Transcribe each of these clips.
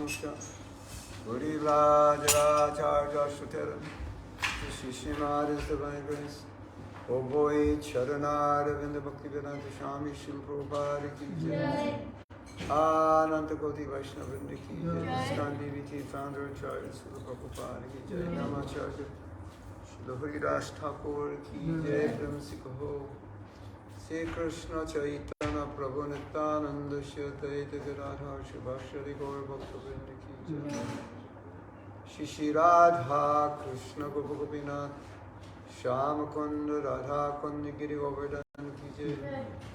Musha Urivrajacharya Shuteran Shishimad is divine grace. Oh boy, Charanaravinda Bhaktivedanta Swami Shri Prabhupada ki jai. Ananta Koti Vaishnavrinda ki jai. ISKCON DVT founder Acharya Srila Prabhupada ki jai. Namacharya Srila Haridas Thakur ki jai. Brahmasikaho Sri Krishna Chaitanya Prabhu Nityananda Shri Advaita Gadadhar Shivashri Gaur Bhaktivinoda ki jai. Shri Radha Krishna Gopa Gopinath Shyam Kunda Radha Kundi Giri Govardhan ki jai.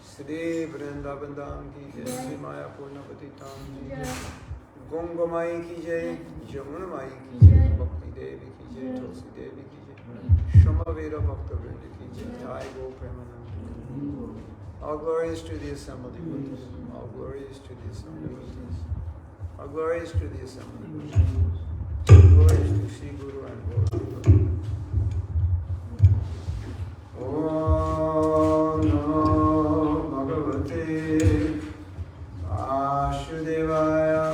Sri Vrindavan Dham ki jai. Sri Maya Purnavati Dham ki jai. Gonga Mai ki jai. Jamuna Mai ki jai. Bhakti Devi ki jai. Tulsi Devi ki jai. Shama Veda Bhakta Vrinda ki jai. Jai Go Premanand. All glories to the assembled devotees. All glories to the assembled devotees. All glories to the assembled devotees. Glories to Sri Guru and Guru. Om Namo Bhagavate Vasudevaya.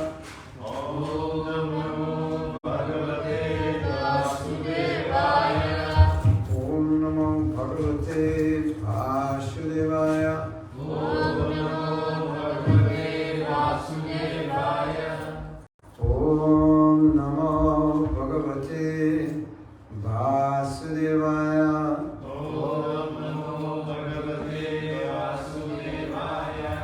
Om Namo Bhagavate Vasudevaya. Om Namo Bhagavate Vasudevaya. Om Namo Bhagavate Vasudevaya. Om Namo Bhagavate Vasudevaya.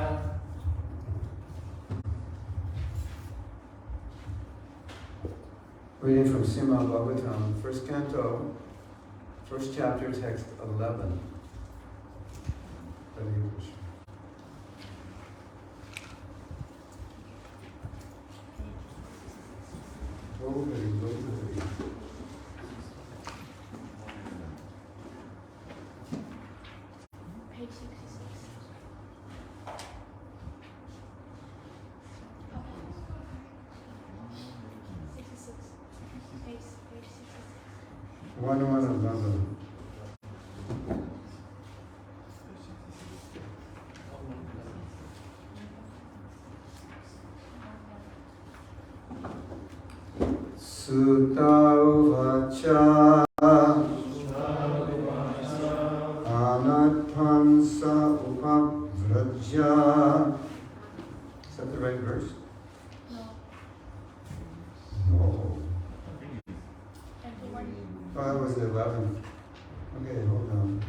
Reading from Srimad Bhagavatam, first canto, first chapter, text 11. Hare Krishna. Oh, Hare, oh, Hare. Page 66. One another. Sutta uvacha anathansa upavrajya. Is that the right verse? No. Oh, that was 11. Okay, hold on.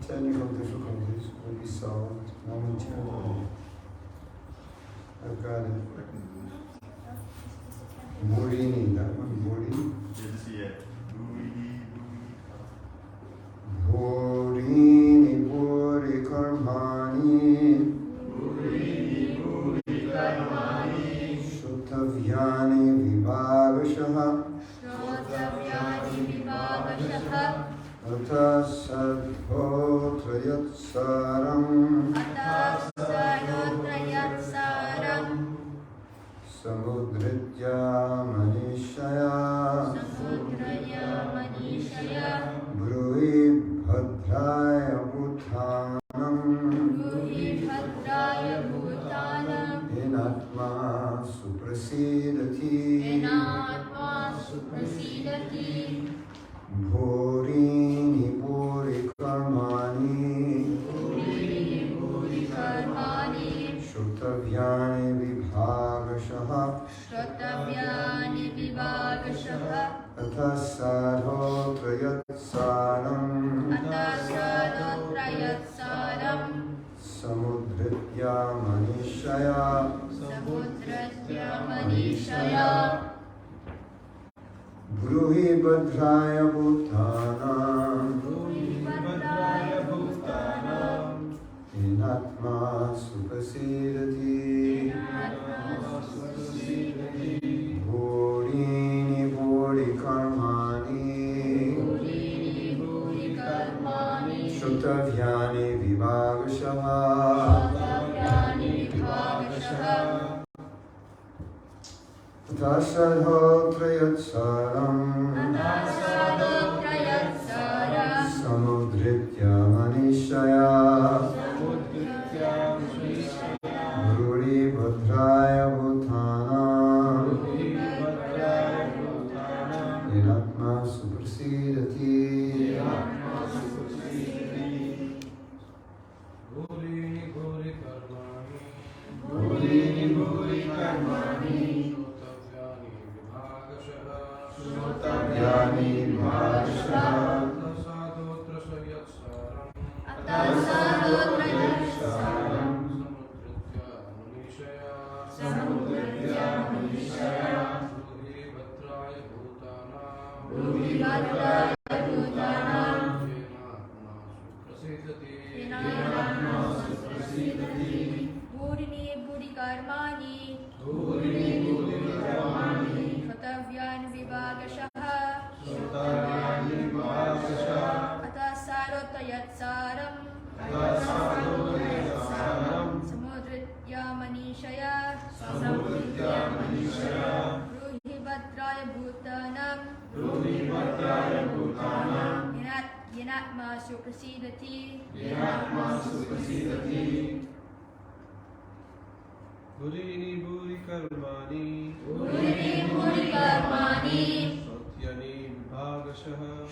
Technical difficulties will be solved momentarily. I've got it. Murini, that one, Murini. Murini, Puri Karmani. Murini, Puri Karmani. Shuttavyani Vibhagashaha. Atha sadhotrayatsaram samudritya manishaya brui bhadraya bhutanam inatma suprasidati Bhurini Puri Karmani Shruttavyani Vibhagashaha Atha sadhotrayatsaram samudritya manishaya Bruhi Bhadraya Bhutanam Inatma Supasidati Bhurini Bhuri Karmani Shruttavyani Vibhagashaha Tasadhotrayatsaram samudritya manishaya Bruri Bhadraya Bhutanam Burini buri karmani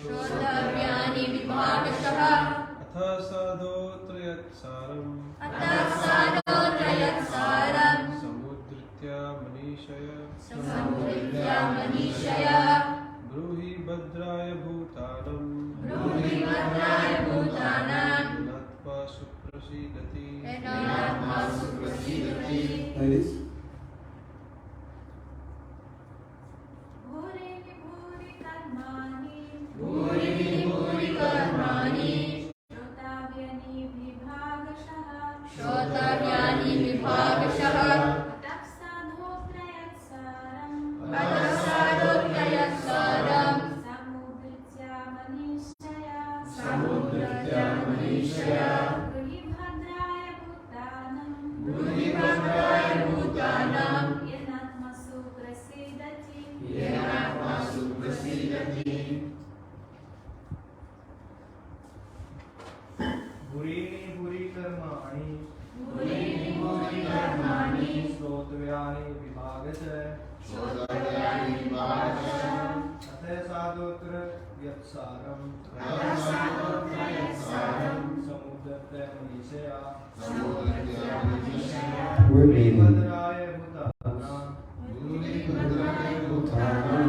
Shotavyani vibhagashah Atha sadhotrayat saram Samudritya manishaya Bruhi bhadraya bhutanam Natva suprasidati Ladies? Shotavyani vibhagashah Atasadhotrayat saram Samudritya manishaya Bruhi bhadraya bhutanam Yenatma suprasidati Burini buri karmani Shrotavyani vibhagashah Athe sadhotra yatsaram Samudritya manishaya Word meaning. Bhadraya bhutanam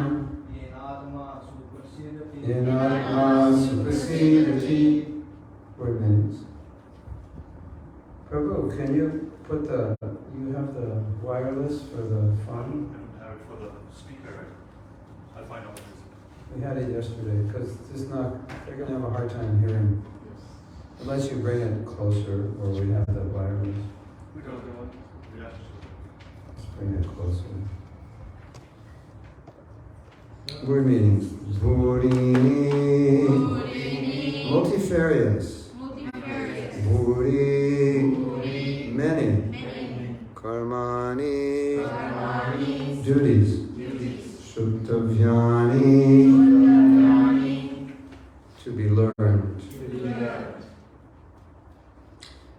Yenatma suprasidati. Word meanings. Prabhu, can you put you have the wireless for the phone? I don't have it for the speaker, right? I'll find out what it is. We had it yesterday, because they're going to have a hard time hearing. Unless you bring it closer, or we have the wireless. We don't have one. Yeah. Let's bring it closer. Word meanings. Bhurini. Multifarious. Bhuri. Many. Karmani. Duties. Shuktavyani. To be learned.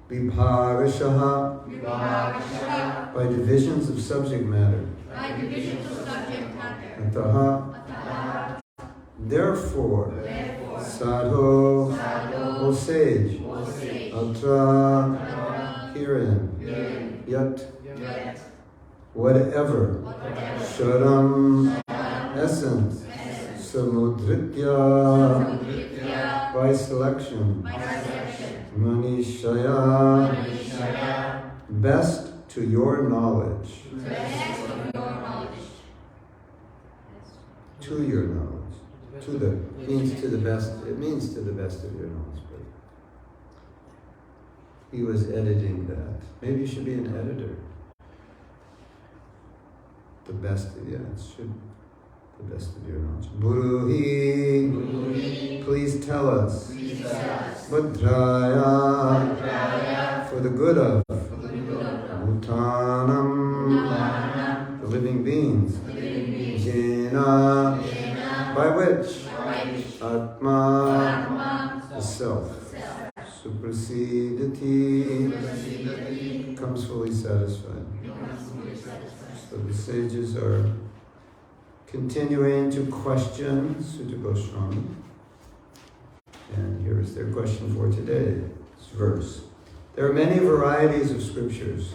Vibhagashaha. By divisions of subject matter. Ataha. Therefore, sadho, O sage, atra, herein, yat, whatever, sharam, essence, samudritya, by selection, manishaya, best to your knowledge. To your knowledge. Means to the best, it means to the best of your knowledge. But he was editing that. Maybe you should be an editor. The best, yeah, it should, the best of your knowledge. Buruhi, please tell us. Bhadraya, for the good of. Bhutanam, the living beings. Jena, by which? Atma, the self. Suprasidati, becomes fully satisfied. So the sages are continuing to question Sutta Goswami. And here's their question for today, this verse. There are many varieties of scriptures,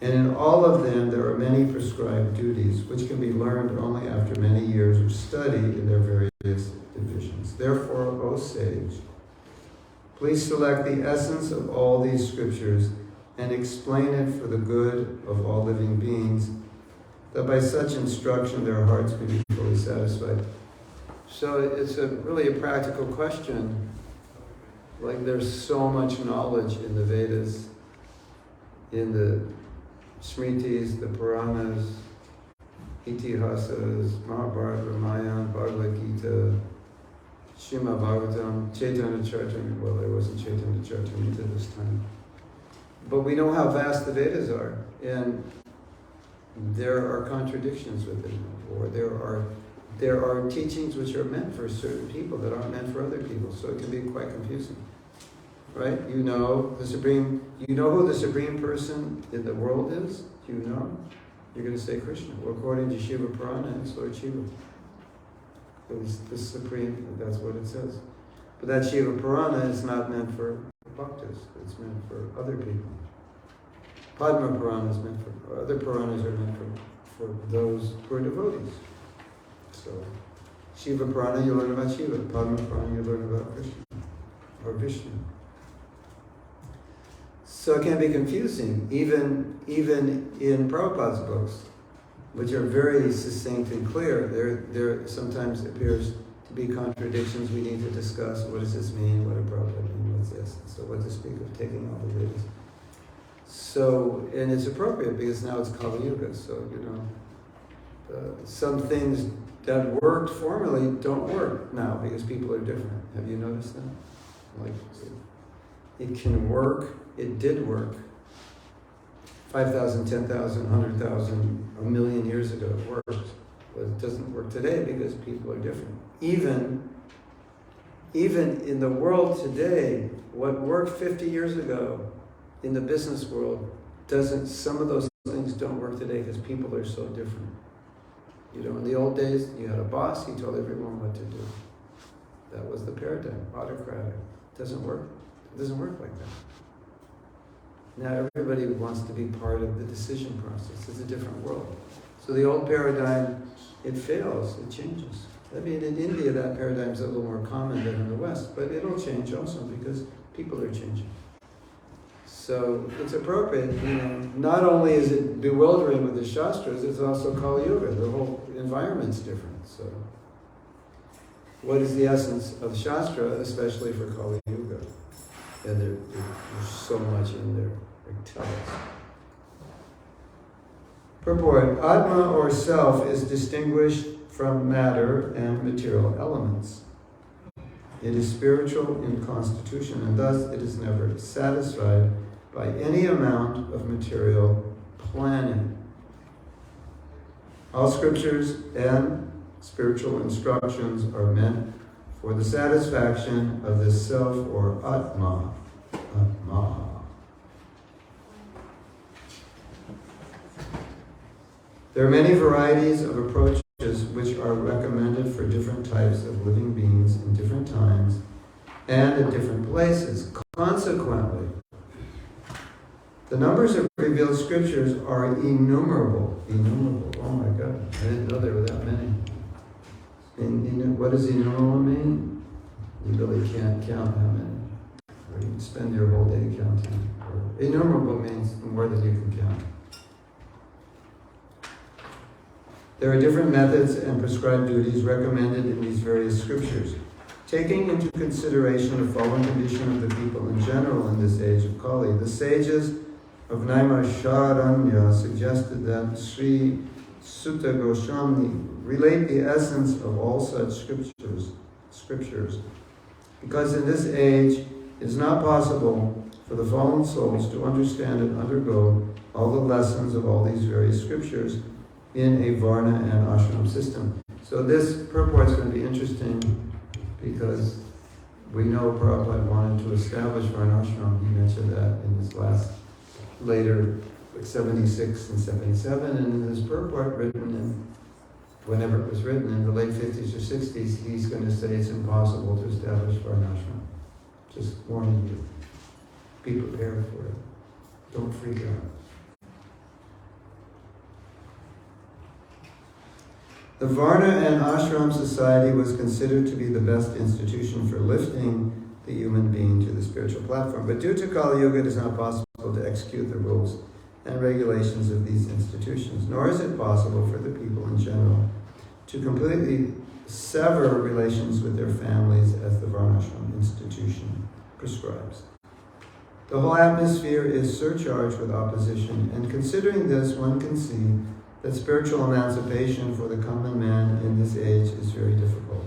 and in all of them there are many prescribed duties, which can be learned only after many years of study in their various divisions. Therefore, O sage, please select the essence of all these scriptures and explain it for the good of all living beings, that by such instruction their hearts may be fully satisfied. So it's really a practical question. Like there's so much knowledge in the Vedas, in the Smritis, the Puranas, Itihasas, Mahabharata, Ramayana, Bhagavad Gita, Srimad Bhagavatam, Chaitanya Charitamrita. Well, there wasn't Chaitanya Charitamrita this time. But we know how vast the Vedas are, and there are contradictions within them, or there are teachings which are meant for certain people that aren't meant for other people, so it can be quite confusing. Right? You know who the supreme person in the world is? Do you know? You're going to say Krishna. Well, according to Shiva Purana, it's Lord Shiva. It's the supreme, that's what it says. But that Shiva Purana is not meant for bhaktas, it's meant for other people. Padma Purana is meant for, other Puranas are meant for those who are devotees. So, Shiva Purana, you learn about Shiva. Padma Purana, you learn about Krishna or Vishnu. So it can be confusing, even in Prabhupada's books, which are very succinct and clear. There sometimes appears to be contradictions we need to discuss. What does this mean? What does Prabhupada mean? What's this? So what to speak of taking all the Vedas? So, and it's appropriate because now it's Kali Yuga. So, some things that worked formerly don't work now because people are different. Have you noticed that? Like, it can work. It did work 5,000, 10,000, 100,000, a million years ago. It worked. But it doesn't work today because people are different. Even in the world today, what worked 50 years ago in the business world some of those things don't work today because people are so different. In the old days, you had a boss, he told everyone what to do. That was the paradigm, autocratic. It doesn't work. It doesn't work like that. Now everybody wants to be part of the decision process. It's a different world. So the old paradigm, it fails, it changes. I mean, in India, that paradigm is a little more common than in the West, but it'll change also because people are changing. So it's appropriate, not only is it bewildering with the Shastras, it's also Kali Yuga. The whole environment's different. So what is the essence of Shastra, especially for Kali Yuga? And there's so much in there. Tell us. Purport: Atma or self is distinguished from matter and material elements. It is spiritual in constitution, and thus it is never satisfied by any amount of material planning. All scriptures and spiritual instructions are meant for the satisfaction of the self or Atma. Atma. There are many varieties of approaches which are recommended for different types of living beings in different times and at different places. Consequently, the numbers of revealed scriptures are innumerable. Innumerable. Oh my God. I didn't know there were that many. What does innumerable mean? You really can't count how many. Or you can spend your whole day counting. Innumerable means more than you can count. There are different methods and prescribed duties recommended in these various scriptures. Taking into consideration the fallen condition of the people in general in this age of Kali, the sages of Naimisharanya suggested that Sri Sutta Goswami relate the essence of all such scriptures, because in this age it is not possible for the fallen souls to understand and undergo all the lessons of all these various scriptures in a Varna and Ashram system. So this purport is going to be interesting because we know Prabhupada wanted to establish Varna Ashram. He mentioned that in his later 76 and 77, and in his purport whenever it was written in the late 50s or 60s, he's going to say it's impossible to establish Varna Ashram. Just warning you. Be prepared for it. Don't freak out. The Varna and Ashram society was considered to be the best institution for lifting the human being to the spiritual platform. But due to Kali Yuga, it is not possible to execute the rules and regulations of these institutions, nor is it possible for the people in general to completely sever relations with their families as the Varnashram institution prescribes. The whole atmosphere is surcharged with opposition, and considering this, one can see that spiritual emancipation for the common man in this age is very difficult.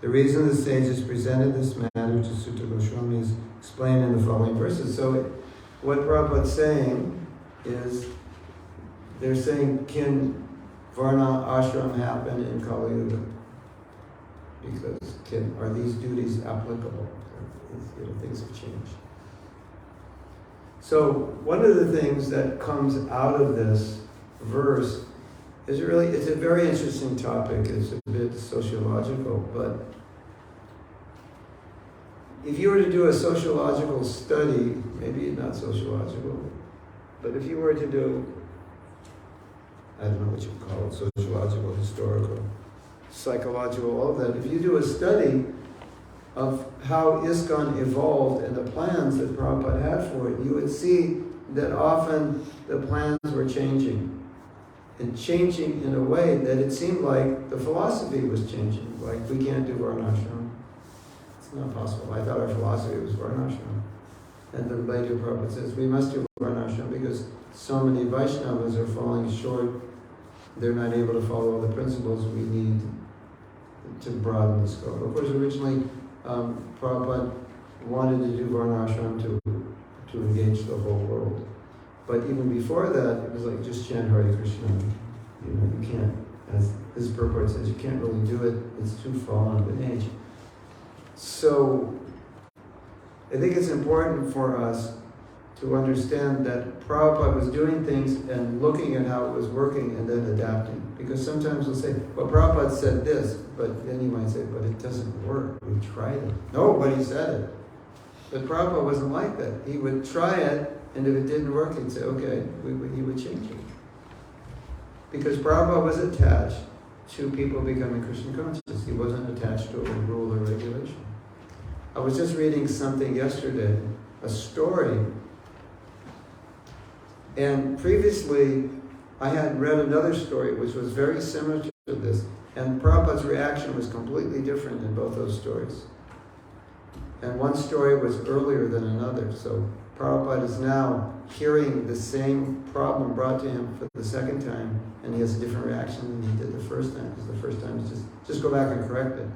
The reason the sages presented this matter to Sutta Goswami is explained in the following verses. So what Prabhupada's saying is, they're saying, can Varna ashram happen in Kali Yuga? Because are these duties applicable? Things have changed. So one of the things that comes out of this verse is it's a very interesting topic. It's a bit sociological, but if you were to do a sociological study, maybe not sociological, but if you were to do, I don't know what you call it, sociological, historical, psychological, all of that, if you do a study of how ISKCON evolved and the plans that Prabhupada had for it, you would see that often the plans were changing. And changing in a way that it seemed like the philosophy was changing. Like, we can't do Varnashram. It's not possible. I thought our philosophy was Varnashram. And then later Prabhupada says, we must do Varnashram because so many Vaishnavas are falling short. They're not able to follow all the principles we need to broaden the scope. Of course, originally, Prabhupada wanted to do Varnashram to engage the whole world. But even before that, it was like, just chant Hare Krishna. You can't, as his purport says, you can't really do it. It's too fallen of an age. So, I think it's important for us to understand that Prabhupada was doing things and looking at how it was working and then adapting. Because sometimes we'll say, well, Prabhupada said this, but then you might say, but it doesn't work. We tried it. Nobody said it. But Prabhupada wasn't like that. He would try it, and if it didn't work, he'd say, okay, he would change it. Because Prabhupada was attached to people becoming Krishna conscious. He wasn't attached to a rule or regulation. I was just reading something yesterday, a story, and previously I had read another story which was very similar to this, and Prabhupada's reaction was completely different in both those stories. And one story was earlier than another, so Prabhupada is now hearing the same problem brought to him for the second time, and he has a different reaction than he did the first time, because the first time is just go back and correct it.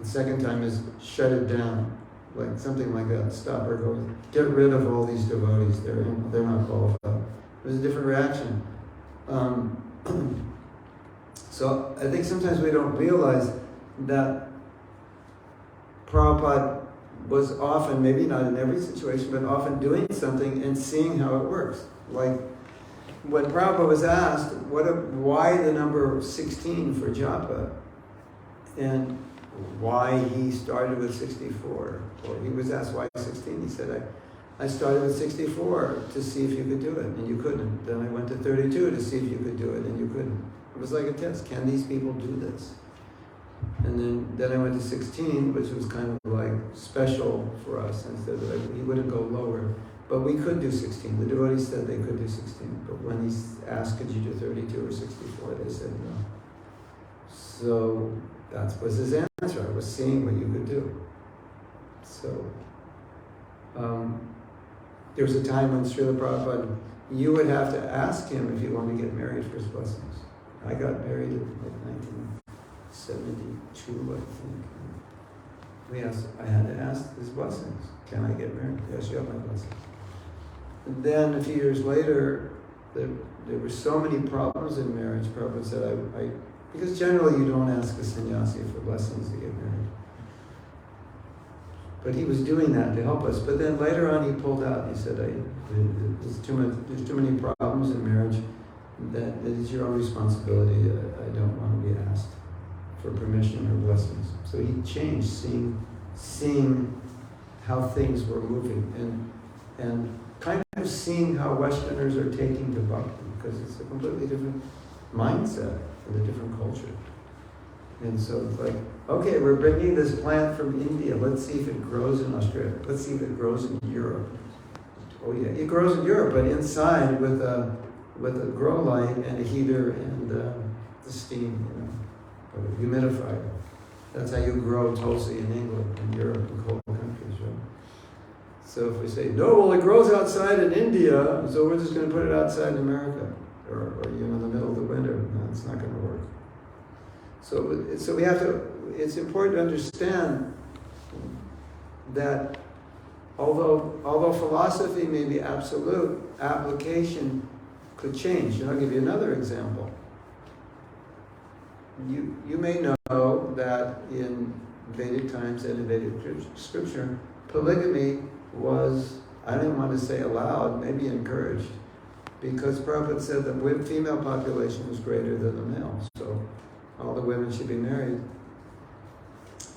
The second time is shut it down, like something like that, stop or go, get rid of all these devotees, they're not qualified. It was a different reaction. So I think sometimes we don't realize that Prabhupada was often, maybe not in every situation, but often doing something and seeing how it works. Like when Prabhupada was asked, why the number 16 for japa, and why he started with 64, or he was asked why 16, he said, I started with 64 to see if you could do it, and you couldn't. Then I went to 32 to see if you could do it, and you couldn't. It was like a test. Can these people do this? And then I went to 16, which was kind of like special for us, and said that he wouldn't go lower. But we could do 16. The devotees said they could do 16. But when he asked, could you do 32 or 64, they said no. So that was his answer. I was seeing what you could do. So there was a time when Srila Prabhupada, you would have to ask him if you wanted to get married for his blessings. I got married in like 1972, I think. I had to ask his blessings. Can I get married? Yes, you have my blessings. And then a few years later, there were so many problems in marriage. Prabhupada said, because generally you don't ask a sannyasi for blessings to get married. But he was doing that to help us. But then later on he pulled out and he said, there's too many problems in marriage. That is your own responsibility. I don't want to be asked for permission or blessings. So he changed, seeing how things were moving and kind of seeing how Westerners are taking to bhakti, because it's a completely different mindset and a different culture. And so it's like, okay, we're bringing this plant from India. Let's see if it grows in Australia. Let's see if it grows in Europe. Oh yeah, it grows in Europe, but inside with a grow light and a heater and the steam, humidifier. That's how you grow Tulsi in England, in Europe, in cold countries, right? So if we say, no, well, it grows outside in India, so we're just going to put it outside in America, or in the middle of the winter, no, it's not going to work. So we have to, it's important to understand that although philosophy may be absolute, application could change. And I'll give you another example. You may know that in Vedic times and in Vedic scripture, polygamy was, I don't want to say allowed, maybe encouraged, because Prabhupada said the female population was greater than the male, so all the women should be married.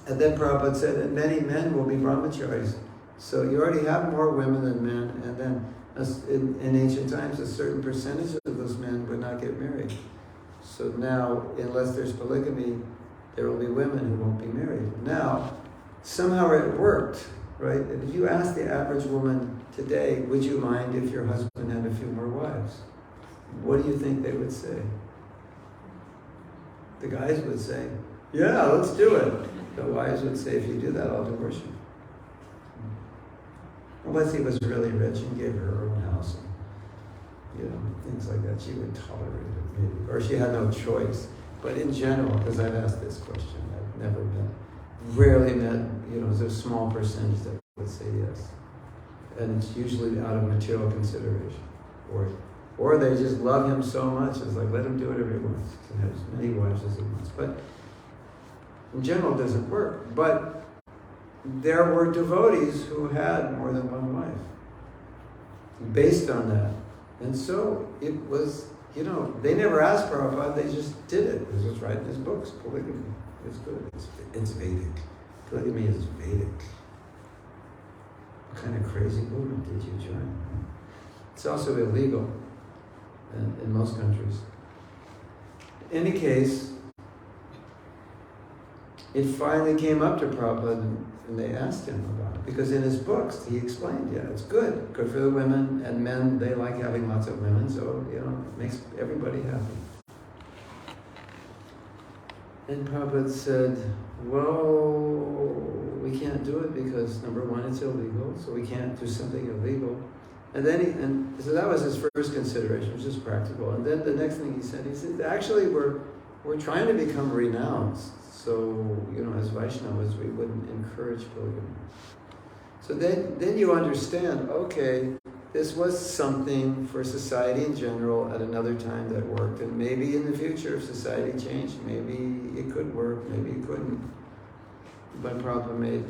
And then Prabhupada said that many men will be brahmacharis. So you already have more women than men, and then in ancient times, a certain percentage of those men would not get married. So now, unless there's polygamy, there will be women who won't be married. Now, somehow it worked, right? If you ask the average woman today, would you mind if your husband had a few more wives? What do you think they would say? The guys would say, yeah, let's do it. The wives would say, if you do that, I'll divorce you. Unless he was really rich and gave her her own house and, things like that, she would tolerate it, maybe. Or she had no choice. But in general, because I've asked this question, I've rarely met, there's a small percentage that would say yes. And it's usually out of material consideration. Or they just love him so much, it's like, let him do whatever he wants. He can have as many wives as he wants. But in general, it doesn't work. But there were devotees who had more than one wife based on that. And so it was, they never asked Prabhupada, they just did it. It was just right in his books, polygamy. It's good. It's Vedic. Polygamy is Vedic. What kind of crazy movement did you join? It's also illegal in most countries. In any case, it finally came up to Prabhupada and they asked him about it. Because in his books, he explained, it's good for the women, and men, they like having lots of women, so, it makes everybody happy. And Prabhupada said, well, we can't do it because, number one, it's illegal, so we can't do something illegal. And then so that was his first consideration, which is practical. And then the next thing he said, actually, we're trying to become renowned. So, as Vaishnavas, we wouldn't encourage polygamy. So then you understand, okay, this was something for society in general at another time that worked. And maybe in the future, if society changed, maybe it could work, maybe it couldn't. But Prabhupada made,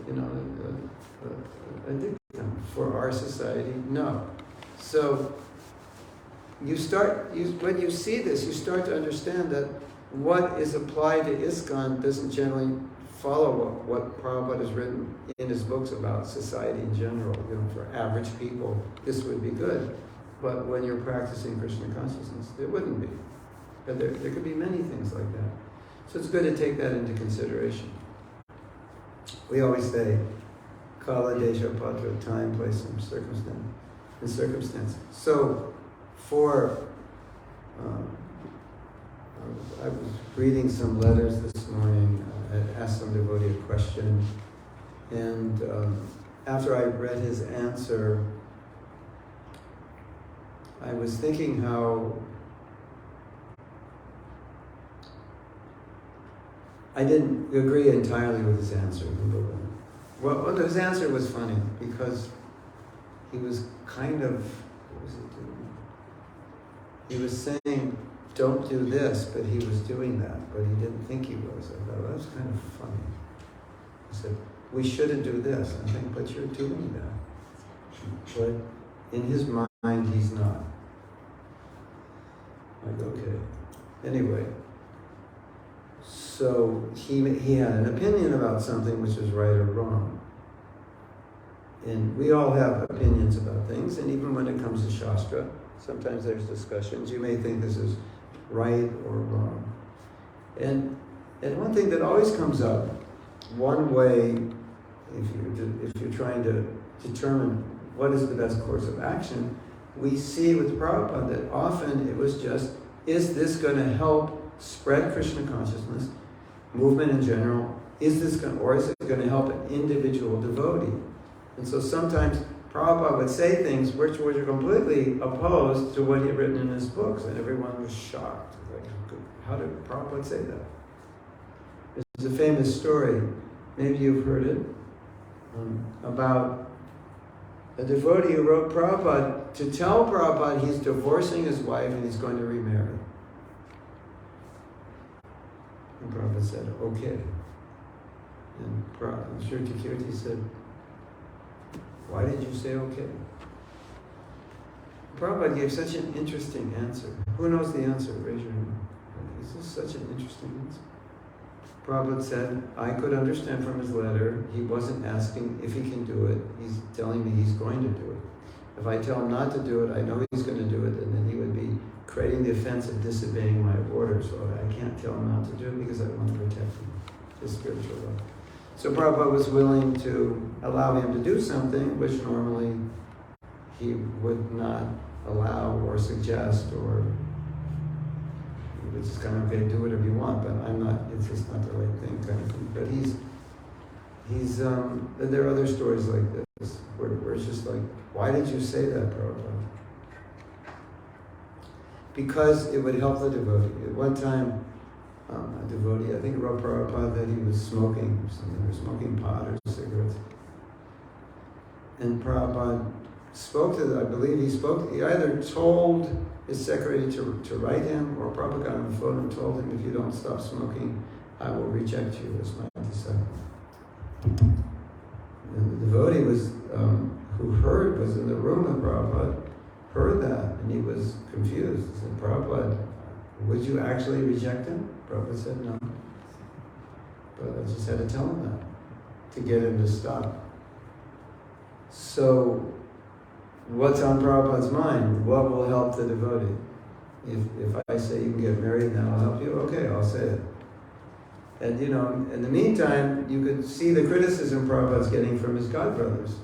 a dictum for our society, no. So when you see this, you start to understand that what is applied to ISKCON doesn't generally follow what Prabhupada has written in his books about society in general. For average people, this would be good. But when you're practicing Krishna consciousness, it wouldn't be. But there could be many things like that. So it's good to take that into consideration. We always say, Kala, Desha, Patra, time, place, and circumstance. So I was reading some letters this morning. I asked some devotee a question, and after I read his answer, I was thinking how I didn't agree entirely with his answer. Well, his answer was funny because he was kind of, what was he doing? He was saying, don't do this, but he was doing that, but he didn't think he was. I thought, that was kind of funny. He said, we shouldn't do this. I think, but you're doing that. But in his mind, he's not. Like, okay. Anyway, so he had an opinion about something which is right or wrong. And we all have opinions about things, and even when it comes to Shastra, sometimes there's discussions. You may think this is right or wrong. And one thing that always comes up, one way, if you're trying to determine what is the best course of action, we see with Prabhupada that often it was just, is this going to help spread Krishna consciousness movement in general, is it going to help an individual devotee? And so sometimes Prabhupada would say things which were completely opposed to what he had written in his books, and everyone was shocked. Like, how did Prabhupada say that? There's a famous story, maybe you've heard it, about a devotee who wrote Prabhupada to tell Prabhupada he's divorcing his wife and he's going to remarry. And Prabhupada said, okay. And Sri Kirti said, why did you say okay? Prabhupada gave such an interesting answer. Who knows the answer? Raise your hand. This is such an interesting answer. Prabhupada said, I could understand from his letter, he wasn't asking if he can do it, he's telling me he's going to do it. If I tell him not to do it, I know he's going to do it, and then he would be creating the offense of disobeying my orders, so I can't tell him not to do it because I want to protect him, his spiritual life. So Prabhupada was willing to allow him to do something which normally he would not allow or suggest, or it's just kind of, okay, do whatever you want, but I'm not, it's just not the right thing kind of thing. But there are other stories like this, where it's just like, why did you say that, Prabhupada? Because it would help the devotee. At one time, a devotee, I think wrote Prabhupada that he was smoking something, or smoking pot or cigarettes. And Prabhupada spoke to I believe he either told his secretary to write him, or Prabhupada got on the phone and told him, if you don't stop smoking, I will reject you as my disciple. And the devotee was, was in the room with Prabhupada, heard that, and he was confused. He said, Prabhupada, would you actually reject him? Prabhupada said no. But I just had to tell him that, to get him to stop. So, what's on Prabhupada's mind? What will help the devotee? If I say you can get married, that'll help you, okay, I'll say it. And in the meantime, you could see the criticism Prabhupada's getting from his godbrothers.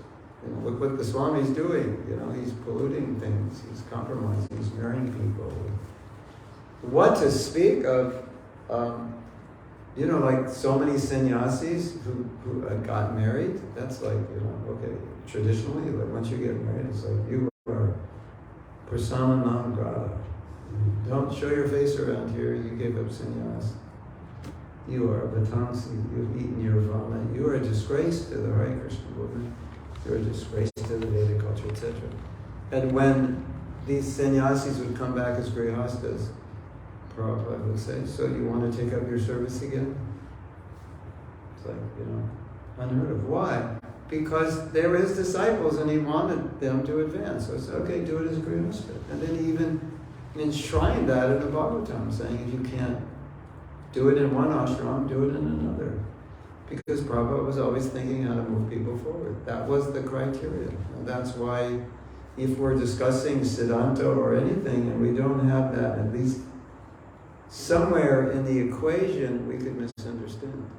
Look what the Swami's doing. He's polluting things, he's compromising, he's marrying people. What to speak of, like so many sannyasis who got married, that's like, okay, traditionally, like once you get married, it's like you are persona non grata. Don't show your face around here, you gave up sannyas. You are a vatansi, you've eaten your vomit, you are a disgrace to the Hare Krishna movement, you're a disgrace to the Vedic culture, etc. And when these sannyasis would come back as grihastas, Prabhupada would say, so you want to take up your service again? It's like, unheard of. Why? Because they were his disciples and he wanted them to advance. So it's okay, do it as a grihasta. And then he even enshrined that in the Bhagavatam, saying if you can't do it in one ashram, do it in another. Because Prabhupada was always thinking how to move people forward. That was the criteria. And that's why if we're discussing Siddhanta or anything and we don't have that, at least somewhere in the equation, we could misunderstand.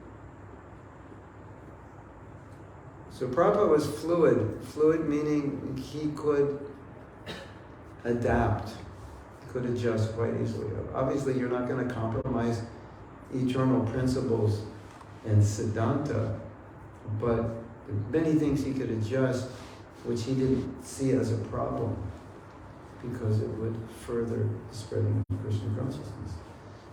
So Prabhupada was fluid. Fluid meaning he could adapt, could adjust quite easily. Obviously, you're not going to compromise eternal principles and Siddhanta, but many things he could adjust, which he didn't see as a problem, because it would further the spreading of Krishna consciousness.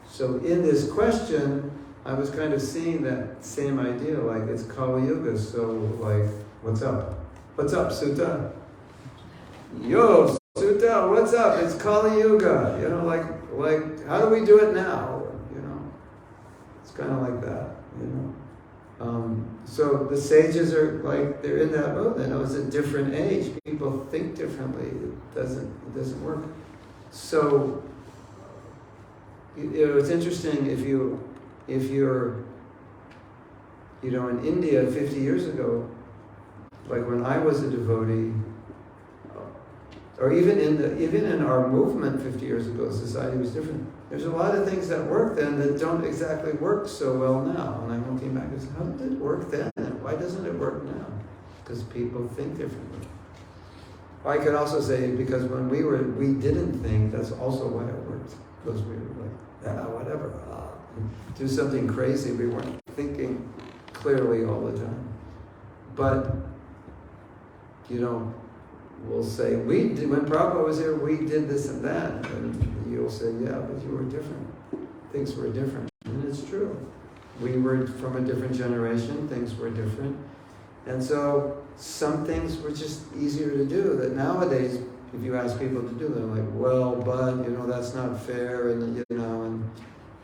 So in this question, I was kind of seeing that same idea, like it's Kali Yuga, so like, what's up? What's up, Sutta? Yo, Sutta, what's up? It's Kali Yuga. Like, how do we do it now? It's kind of like that, So the sages are like, they're in that mode. They know it's a different age. People think differently. It doesn't work. So, it's interesting if you're, in India 50 years ago, like when I was a devotee, or even in our movement 50 years ago, society was different. There's a lot of things that worked then that don't exactly work so well now. And I'm looking back and saying, how did it work then? Why doesn't it work now? Because people think differently. I could also say because when we didn't think, that's also why it worked. Because we were like, whatever. do something crazy. We weren't thinking clearly all the time. But, we'll say, we did, when Prabhupada was here, we did this and that. And you'll say, yeah, but you were different. Things were different. And it's true. We were from a different generation. Things were different. And so some things were just easier to do that nowadays, if you ask people to do, they're like, well, but, that's not fair, and, and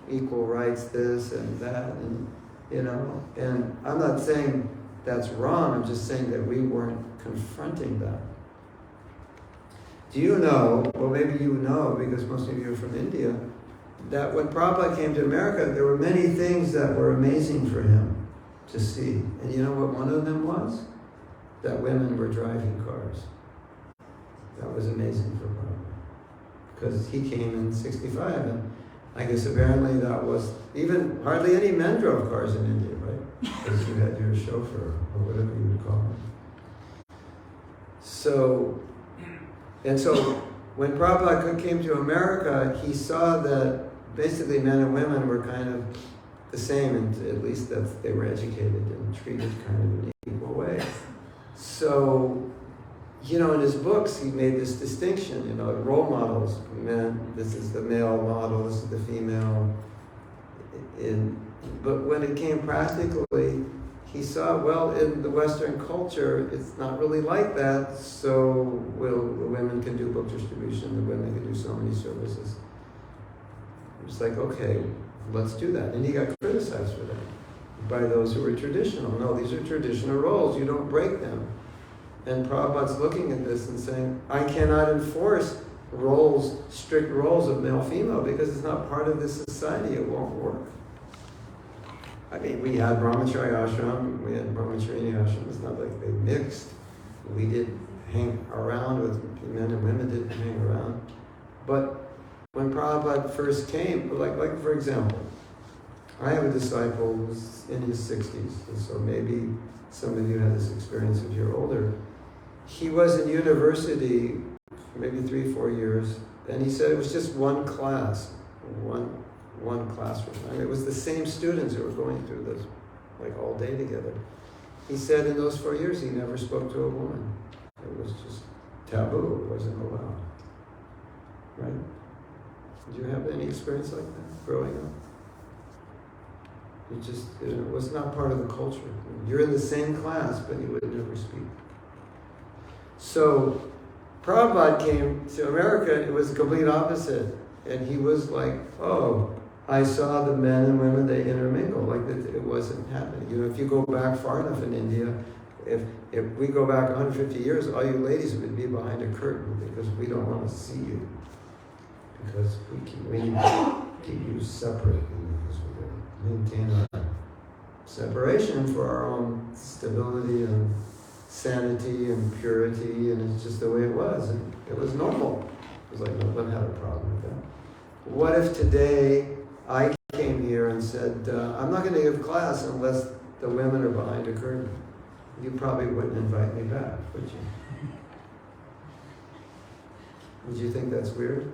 equal rights this and that, and, and I'm not saying that's wrong, I'm just saying that we weren't confronting that. Do you know, well maybe you know, because most of you are from India, that when Prabhupada came to America, there were many things that were amazing for him to see. And you know what one of them was? That women were driving cars. That was amazing for Prabhupada. Because he came in 65, and I guess apparently that was, even hardly any men drove cars in India, right? Because you had your chauffeur, or whatever you would call him. So when Prabhupada came to America, he saw that basically men and women were kind of the same, and at least that they were educated and treated kind of in an equal way. So, in his books, he made this distinction, role models, men, this is the male model, this is the female. But when it came practically, he saw, well, in the Western culture, it's not really like that, so the women can do book distribution, the women can do so many services. It's like, okay, let's do that. And he got criticized for that by those who were traditional. No, these are traditional roles, you don't break them. And Prabhupada's looking at this and saying, I cannot enforce strict roles of male-female because it's not part of this society, it won't work. I mean, we had Brahmachari ashram, we had Brahmacharini ashram, it's not like they mixed. We did hang around with men and women, didn't hang around. But when Prabhupada first came, like for example, I have a disciple who's in his 60s, and so maybe some of you had this experience if you're older. He was in university maybe 3-4 years, and he said it was just one class, one classroom. I mean, it was the same students who were going through this, like all day together. He said in those 4 years he never spoke to a woman. It was just taboo, it wasn't allowed. Right? Did you have any experience like that growing up? It was not part of the culture. You're in the same class, but you would never speak. So Prabhupada came to America, it was the complete opposite. And he was like, oh, I saw the men and women, they intermingle, like that it wasn't happening. If you go back far enough in India, if we go back 150 years, all you ladies would be behind a curtain because we don't want to see you. Because we need to keep you separate, because we maintain our separation for our own stability and sanity and purity, and it's just the way it was. And it was normal. It was like no one had a problem with that. What if today I came here and said, I'm not going to give class unless the women are behind a curtain? You probably wouldn't invite me back, would you? Would you think that's weird?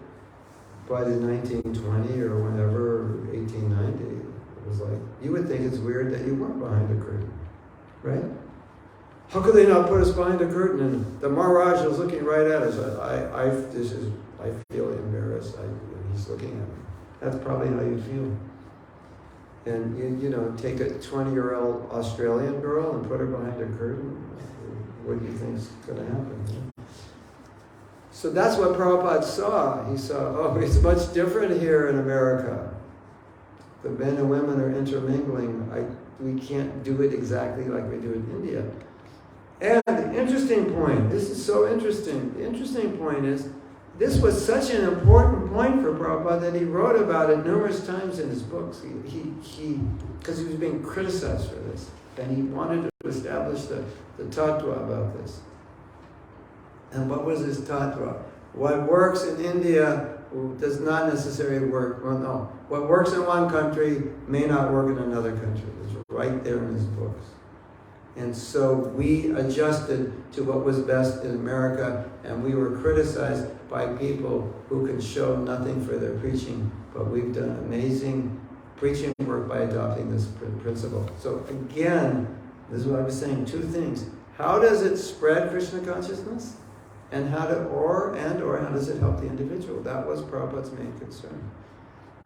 But in 1920 or whenever, 1890, it was like, you would think it's weird that you weren't behind a curtain, right? How could they not put us behind a curtain? And the Maharaj is looking right at us. I feel embarrassed. He's looking at me. That's probably how you feel. And you take a 20-year-old Australian girl and put her behind a curtain. What do you think is going to happen? So that's what Prabhupada saw. He saw, oh, it's much different here in America. The men and women are intermingling. We can't do it exactly like we do in India. And the interesting point, this is so interesting. The interesting point is, this was such an important point for Prabhupada that he wrote about it numerous times in his books. Because he was being criticized for this. And he wanted to establish the tattva about this. And what was his tattva? What works in India does not necessarily work. Well, no. What works in one country may not work in another country. It's right there in his books. And so we adjusted to what was best in America, and we were criticized by people who can show nothing for their preaching, but we've done amazing preaching work by adopting this principle. So again, this is what I was saying, two things. How does it spread Krishna consciousness? And how does it help the individual? That was Prabhupada's main concern.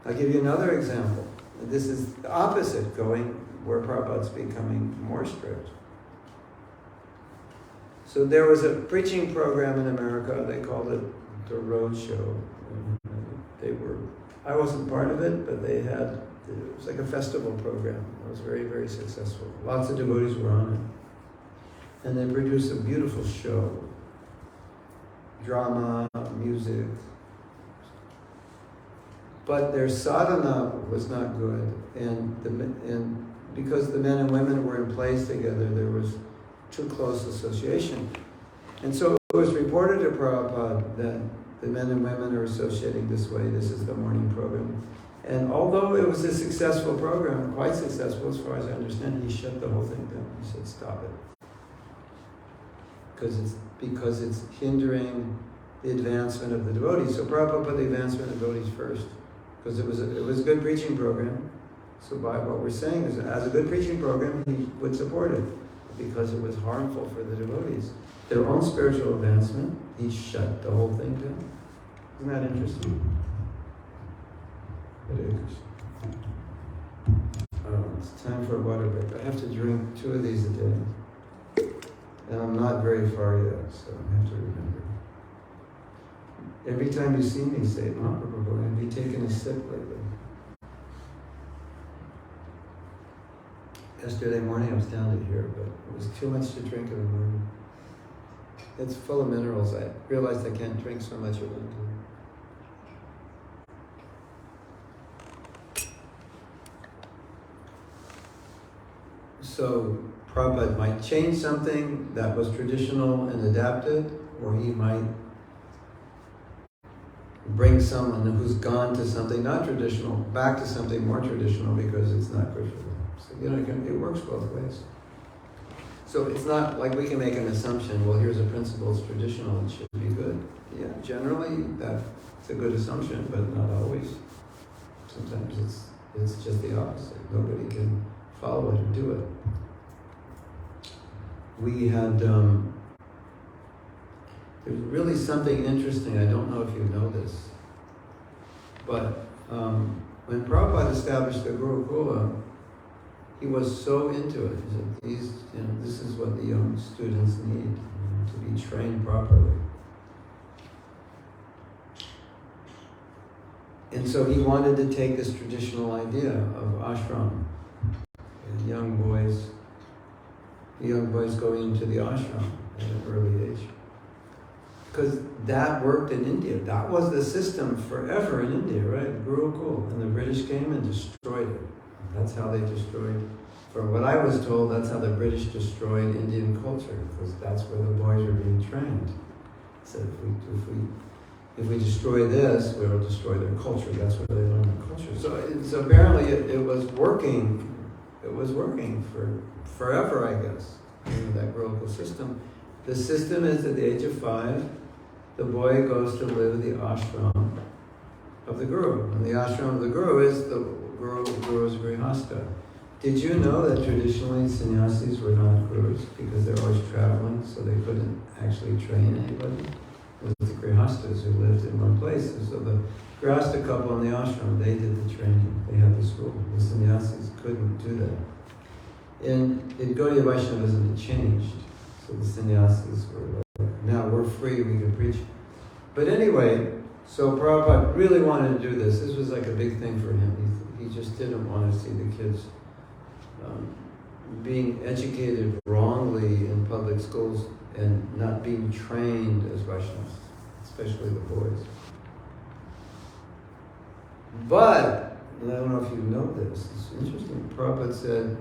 I'll give you another example. This is the opposite, going where Prabhupada's becoming more strict. So there was a preaching program in America, they called it the Road Show. I wasn't part of it, but it was like a festival program. It was very, very successful. Lots of devotees were on it. And they produced a beautiful show. Drama, music. But their sadhana was not good. And because the men and women were in place together, there was too close association. And so it was reported to Prabhupada that the men and women are associating this way. This is the morning program. And although it was a successful program, quite successful as far as I understand, he shut the whole thing down. He said, stop it. Because it's hindering the advancement of the devotees. So Prabhupada put the advancement of devotees first. Because it was a good preaching program. So by what we're saying is, as a good preaching program, he would support it. Because it was harmful for the devotees. Their own spiritual advancement, he shut the whole thing down. Isn't that interesting? It is. It's time for a water break. I have to drink 2 of these a day. And I'm not very far yet, so I have to remember. Every time you see me, say, Mahaprabhu, have you taken a sip lately? Yesterday morning I was down to here, but it was too much to drink in the morning. It's full of minerals. I realized I can't drink so much at one time. So Prabhupada might change something that was traditional and adapt it, or he might bring someone who's gone to something not traditional back to something more traditional because it's not good for them. So, it works both ways. So it's not like we can make an assumption, well, here's a principle, it's traditional, it should be good. Yeah, generally that's a good assumption, but not always. Sometimes it's just the opposite. Nobody can follow it and do it. We had, there's really something interesting, I don't know if you know this, but when Prabhupada established the Gurukula, he was so into it. He said, this is what the young students need to be trained properly. And so he wanted to take this traditional idea of ashram, and young boys going into the ashram at an early age. Because that worked in India. That was the system forever in India, right? Gurukul. And the British came and destroyed it. That's how they destroyed, from what I was told, that's how the British destroyed Indian culture, because that's where the boys were being trained. So if we destroy this, we'll destroy their culture. That's where they learn their culture. So apparently it was working. It was working for forever, I guess, that Gurukul system. The system is at the age of 5, the boy goes to live in the ashram of the Guru. And the ashram of the Guru is the Guru's Grihastha. Did you know that traditionally sannyasis were not gurus because they're always traveling, so they couldn't actually train anybody? It was the Grihasthas who lived in one place. So the Grihastha couple in the ashram, they did the training. They had the school. The sannyasis couldn't do that. In Gaudiya Vaishnavism, it changed. So the sannyasis were like, now we're free, we can preach. But anyway, so Prabhupada really wanted to do this. This was like a big thing for him. He just didn't want to see the kids being educated wrongly in public schools and not being trained as Vaishnavas, especially the boys. But, and I don't know if you know this, it's interesting, Prabhupada said,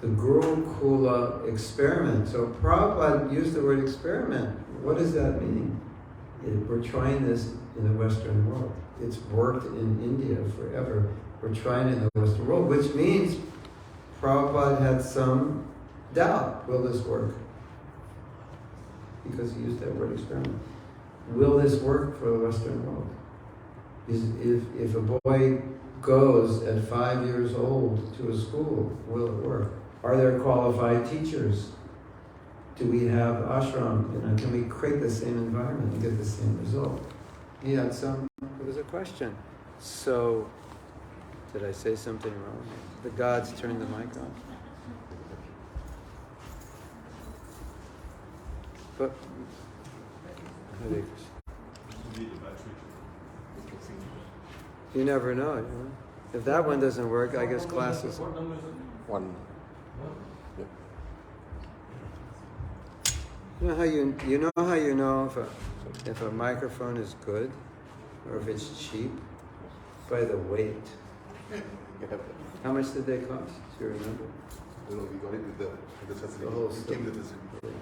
the Gurukula experiment. So Prabhupada used the word experiment. What does that mean? We're trying this in the Western world. It's worked in India forever. We're trying it in the Western world, which means Prabhupada had some doubt. Will this work? Because he used that word experiment. Will this work for the Western world? If a boy goes at 5 years old to a school, will it work? Are there qualified teachers? Do we have ashram? Can we create the same environment and get the same result? He had it was a question. So, did I say something wrong? The gods turned the mic off. But, Hare Krishna. You never know, you know. If that one doesn't work, I guess classes. One. You know how you know if a microphone is good or if it's cheap? By the weight. How much did they cost? Do you remember? We got it with the facility. The whole We stuff. came with the facility.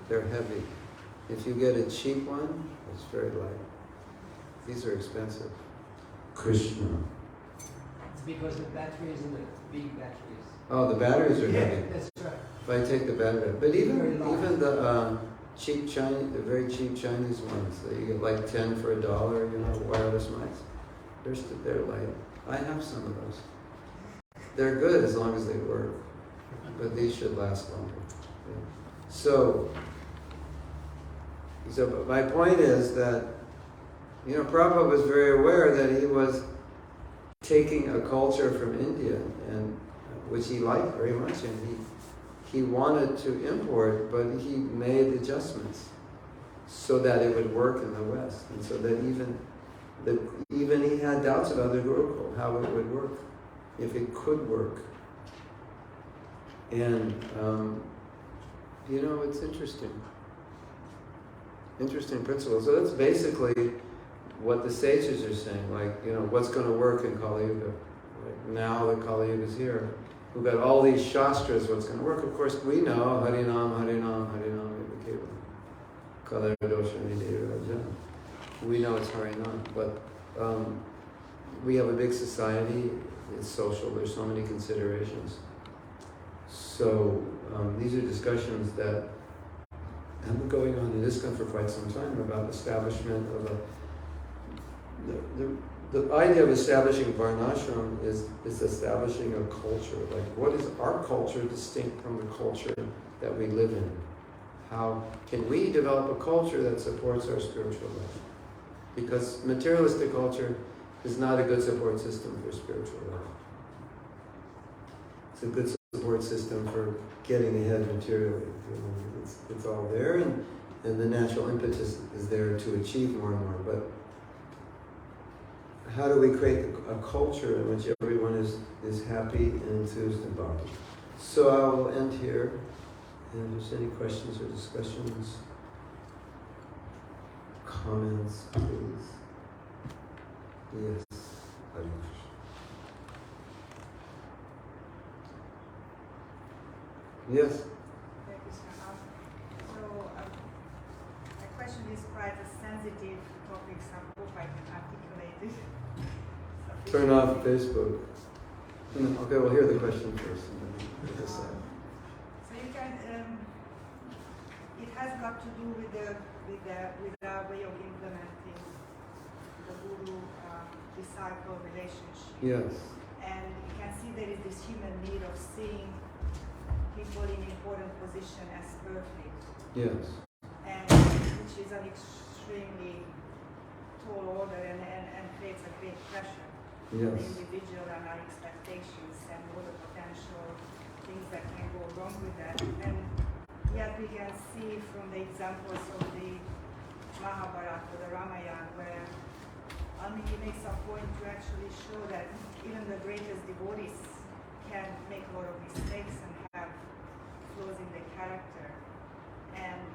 They're heavy. If you get a cheap one, it's very light. These are expensive. Krishna. It's because the batteries and the big batteries. Oh, the batteries are heavy. That's right. If I take the battery, but even Very light. the cheap Chinese, the very cheap Chinese ones that you get like 10 for $1, you know, wireless mics, they're light. I have some of those. They're good as long as they work, but these should last longer. Yeah. So but my point is that, Prabhupada was very aware that he was taking a culture from India, and which he liked very much, and he wanted to import, but he made adjustments so that it would work in the West, and so that even he had doubts about the Gurukul, how it would work, if it could work. And it's interesting. Interesting principle. So that's basically what the sages are saying, what's going to work in Kali Yuga. Like now that Kali Yuga is here, we've got all these shastras, what's going to work. Of course, we know Harinam, Harinam, Harinam, Kala Dosha Nidhi. We know it's Harinam, but we have a big society, it's social, there's so many considerations. So these are discussions that have been going on in ISKCON for quite some time about establishment of the idea of establishing Varnashram is establishing a culture. Like, what is our culture distinct from the culture that we live in? How can we develop a culture that supports our spiritual life? Because materialistic culture is not a good support system for spiritual life. It's a good support system for getting ahead materially. It's all there, and the natural impetus is there to achieve more and more. But how do we create a culture in which everyone is happy and enthused and bhakti? So I will end here. And if there's any questions or discussions, comments, please. Yes. Hare Krishna. Yes. Hare Krishna. My question is quite a sensitive topic, so I hope I can articulate it. Turn off Facebook. Okay, we'll hear the question first. And then we'll decide. So you can. It has got to do with our way of implementing the guru-disciple relationship. Yes. And you can see there is this human need of seeing people in important position as perfect. Yes. And which is an extremely tall order and creates a great pressure on the Yes. individual and our expectations and all the potential things that can go wrong with that. And yet we can see from the examples of the Mahabharata, the Ramayana, where he makes a point to actually show that even the greatest devotees can make a lot of mistakes and have flaws in their character. And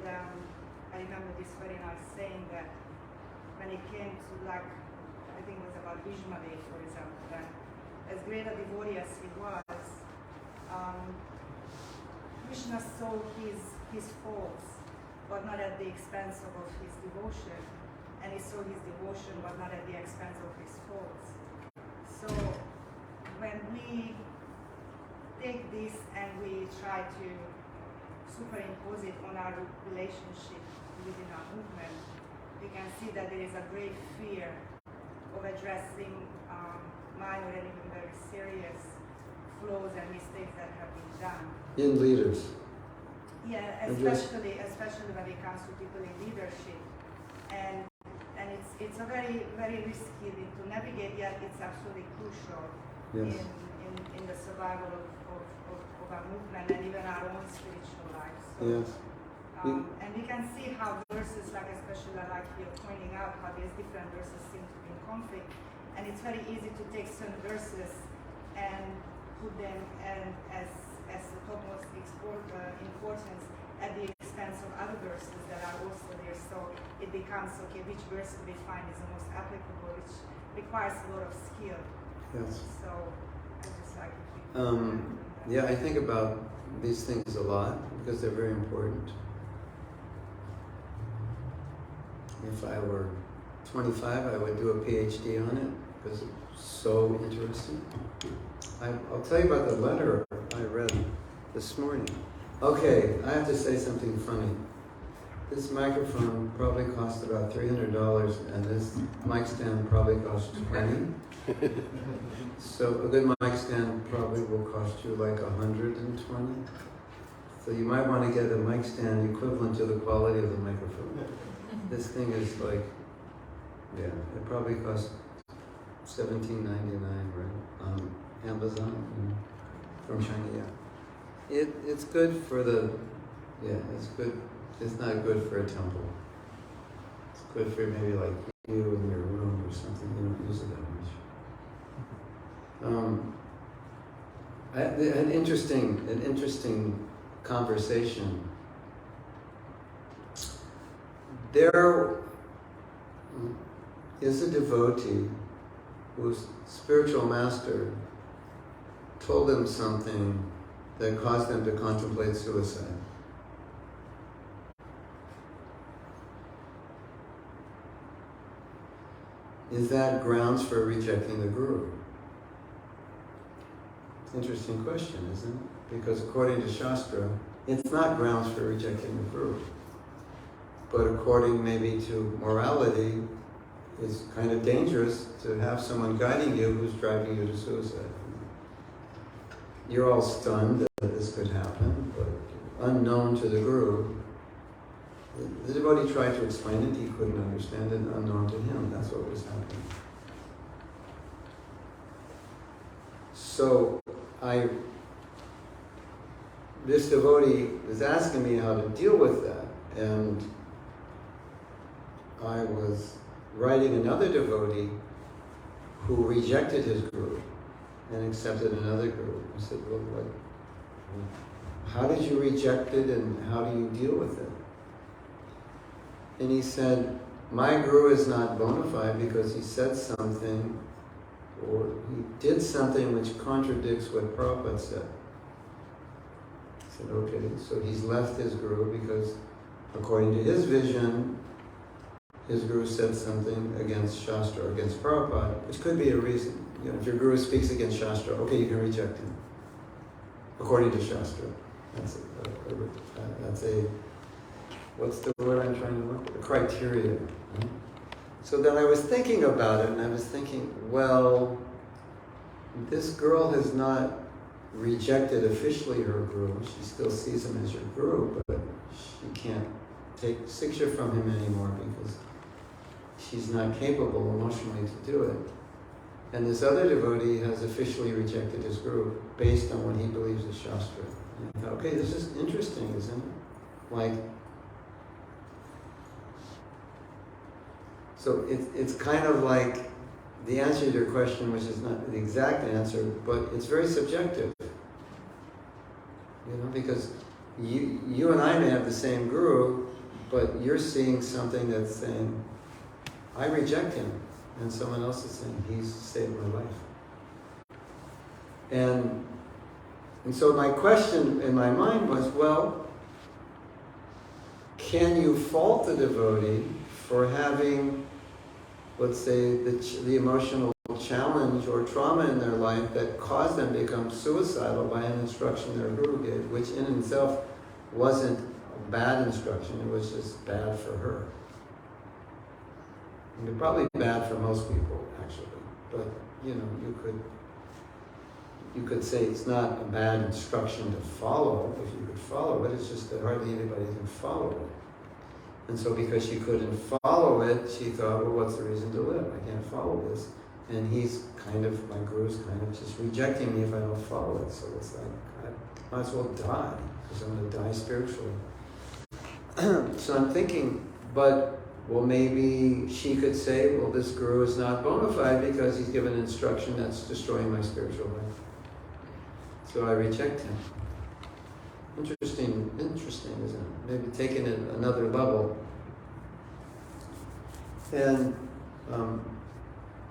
I remember this very nice saying that when it came to, I think it was about Bhishmadev, for example, that as great a devotee as he was, Krishna saw his faults, but not at the expense of his devotion, and he saw his devotion, but not at the expense of his faults. So when we take this and we try to superimpose it on our relationship within our movement, we can see that there is a great fear of addressing minor and even very serious flaws and mistakes that have been done. In leaders. Yeah, And just- especially when it comes to people in leadership, and it's a very risky thing to navigate. Yet it's absolutely crucial Yes. in the survival of our movement and even our own spiritual lives. So, Yes. and we can see how verses, like especially like you're pointing out, how these different verses seem to be in conflict, and it's very easy to take certain verses and put them as the topmost importance at the expense of other verses that are also there. So it becomes, okay, which verse do we find is the most applicable, which requires a lot of skill. Yes. So I just like if we Yeah, I think about these things a lot because they're very important. If I were 25, I would do a PhD on it because it's so interesting. I'll tell you about the letter I read this morning. Okay, I have to say something funny. This microphone probably cost about $300 and this mic stand probably cost $20. So a good mic stand probably will cost you like $120. So you might want to get a mic stand equivalent to the quality of the microphone. This thing is like, yeah, it probably costs $17.99, right? On Amazon from China, yeah. It's good for the, yeah, it's good. It's not good for a temple. It's good for maybe like you in your room or something. You don't use it that much. An interesting conversation. There is a devotee whose spiritual master told him something that caused him to contemplate suicide. Is that grounds for rejecting the Guru? It's an interesting question, isn't it? Because according to Shastra, it's not grounds for rejecting the Guru. But according maybe to morality, it's kind of dangerous to have someone guiding you who's driving you to suicide. You're all stunned that this could happen, but unknown to the Guru, the devotee tried to explain it, he couldn't understand it, unknown to him, that's what was happening. So this devotee was asking me how to deal with that, and I was writing another devotee who rejected his Guru and accepted another Guru. I said, well, how did you reject it and how do you deal with it? And he said, my Guru is not bona fide because he said something or he did something which contradicts what Prabhupada said. I said, okay, so he's left his Guru because according to his vision, his Guru said something against Shastra or against Prabhupada, which could be a reason. You know, if your Guru speaks against Shastra, okay, you can reject him. According to Shastra. That's a what's the word I'm trying to look at? A criteria. So then I was thinking about it, and I was thinking, well, this girl has not rejected officially her Guru. She still sees him as her Guru, but she can't take Siksha from him anymore because she's not capable emotionally to do it. And this other devotee has officially rejected his Guru based on what he believes is Shastra. And I thought, okay, this is interesting, isn't it? Like, so it's kind of like the answer to your question, which is not the exact answer, but it's very subjective. You know, because you and I may have the same Guru, but you're seeing something that's saying, I reject him. And someone else is saying, he's saved my life. And so my question in my mind was, well, can you fault the devotee for having, let's say, the emotional challenge or trauma in their life that caused them to become suicidal by an instruction their Guru gave, which in itself wasn't a bad instruction, it was just bad for her. And probably bad for most people, actually. But you could say it's not a bad instruction to follow if you could follow it. It's just that hardly anybody can follow it. And so because she couldn't follow it, she thought, well, what's the reason to live? I can't follow this. And he's kind of, my guru's kind of just rejecting me if I don't follow it. So it's like, I might as well die, because I'm going to die spiritually. So I'm thinking, but, well, maybe she could say, well, this guru is not bona fide because he's given instruction that's destroying my spiritual life. So I reject him. Interesting, isn't it? Maybe taking it another level. And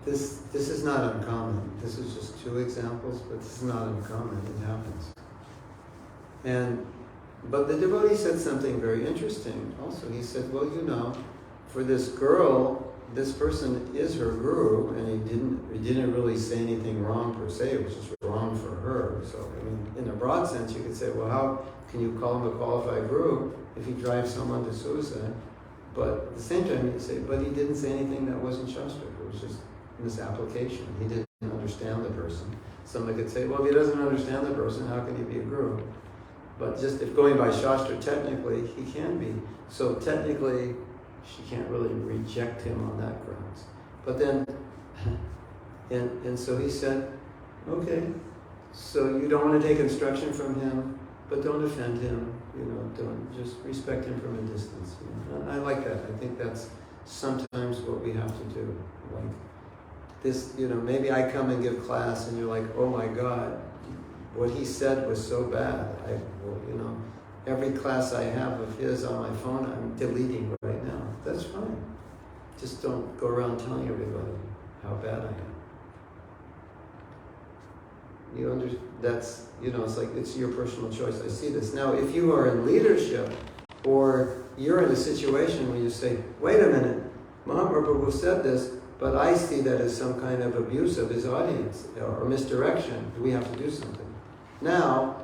this is not uncommon. This is just 2 examples, but this is not uncommon. It happens. But the devotee said something very interesting also. He said, well, for this girl, this person is her guru, and he didn't really say anything wrong per se. It was just wrong for her. So, I mean, in a broad sense, you could say, well, how can you call him a qualified guru if he drives someone to suicide? But at the same time, you could say, but he didn't say anything that wasn't Shastra. It was just misapplication. He didn't understand the person. Somebody could say, well, if he doesn't understand the person, how can he be a guru? But just if going by Shastra, technically, he can be. So technically, she can't really reject him on that grounds. But then, and so he said, okay, so you don't want to take instruction from him, but don't offend him, don't just respect him from a distance. I like that. I think that's sometimes what we have to do. Like this, maybe I come and give class and you're like, oh my God, what he said was so bad. Every class I have of his on my phone, I'm deleting right now. That's fine. Just don't go around telling everybody how bad I am. That's, it's like, it's your personal choice. I see this. Now, if you are in leadership, or you're in a situation where you say, wait a minute, Mahaprabhu said this, but I see that as some kind of abuse of his audience, or misdirection. Do we have to do something? Now,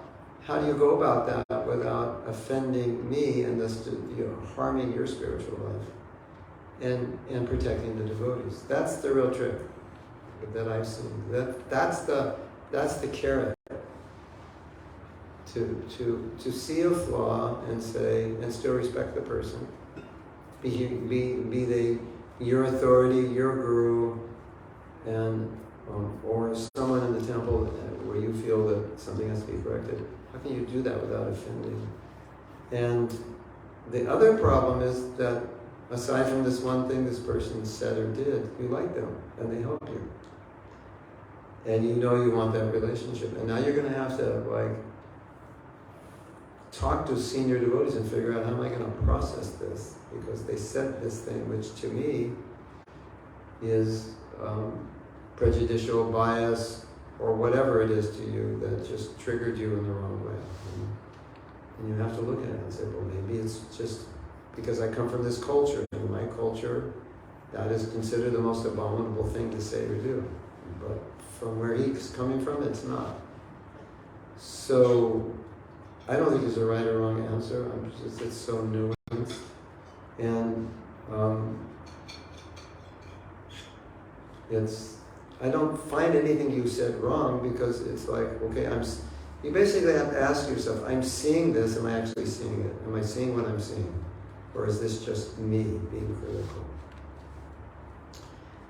how do you go about that without offending me and thus harming your spiritual life and protecting the devotees? That's the real trick that I've seen. That's the carrot. To see a flaw and say, and still respect the person. Be they your authority, your guru, and or someone in the temple where you feel that something has to be corrected. How can you do that without offending? And the other problem is that aside from this one thing this person said or did, you like them and they help you. And you want that relationship. And now you're going to have to talk to senior devotees and figure out how am I going to process this, because they said this thing which to me is prejudicial, bias, or whatever it is to you that just triggered you in the wrong way. And you have to look at it and say, well, maybe it's just because I come from this culture. In my culture, that is considered the most abominable thing to say or do. But from where he's coming from, it's not. So I don't think there's a right or wrong answer. It's so nuanced. And I don't find anything you said wrong, because it's like, okay, you basically have to ask yourself, I'm seeing this, am I actually seeing it? Am I seeing what I'm seeing? Or is this just me being critical?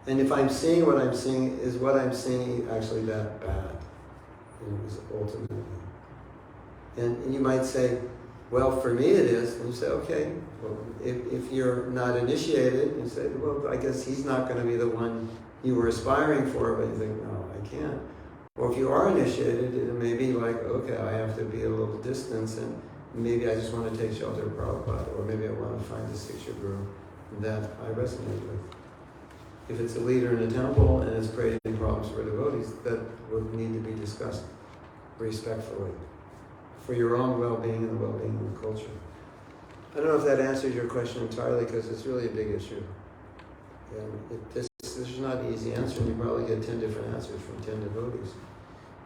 And if I'm seeing what I'm seeing, is what I'm seeing actually that bad? Ultimately. And you might say, well, for me it is. And you say, okay, well, if you're not initiated, you say, well, I guess he's not going to be the one you were aspiring for, but you think, no, I can't. Or if you are initiated, it may be like, okay, I have to be a little distance, and maybe I just want to take shelter of Prabhupada, or maybe I want to find a Siksha guru that I resonate with. If it's a leader in a temple and it's creating problems for devotees, that would need to be discussed respectfully for your own well-being and the well-being of the culture. I don't know if that answers your question entirely, because it's really a big issue. This is not an easy answer, and you probably get 10 different answers from 10 devotees.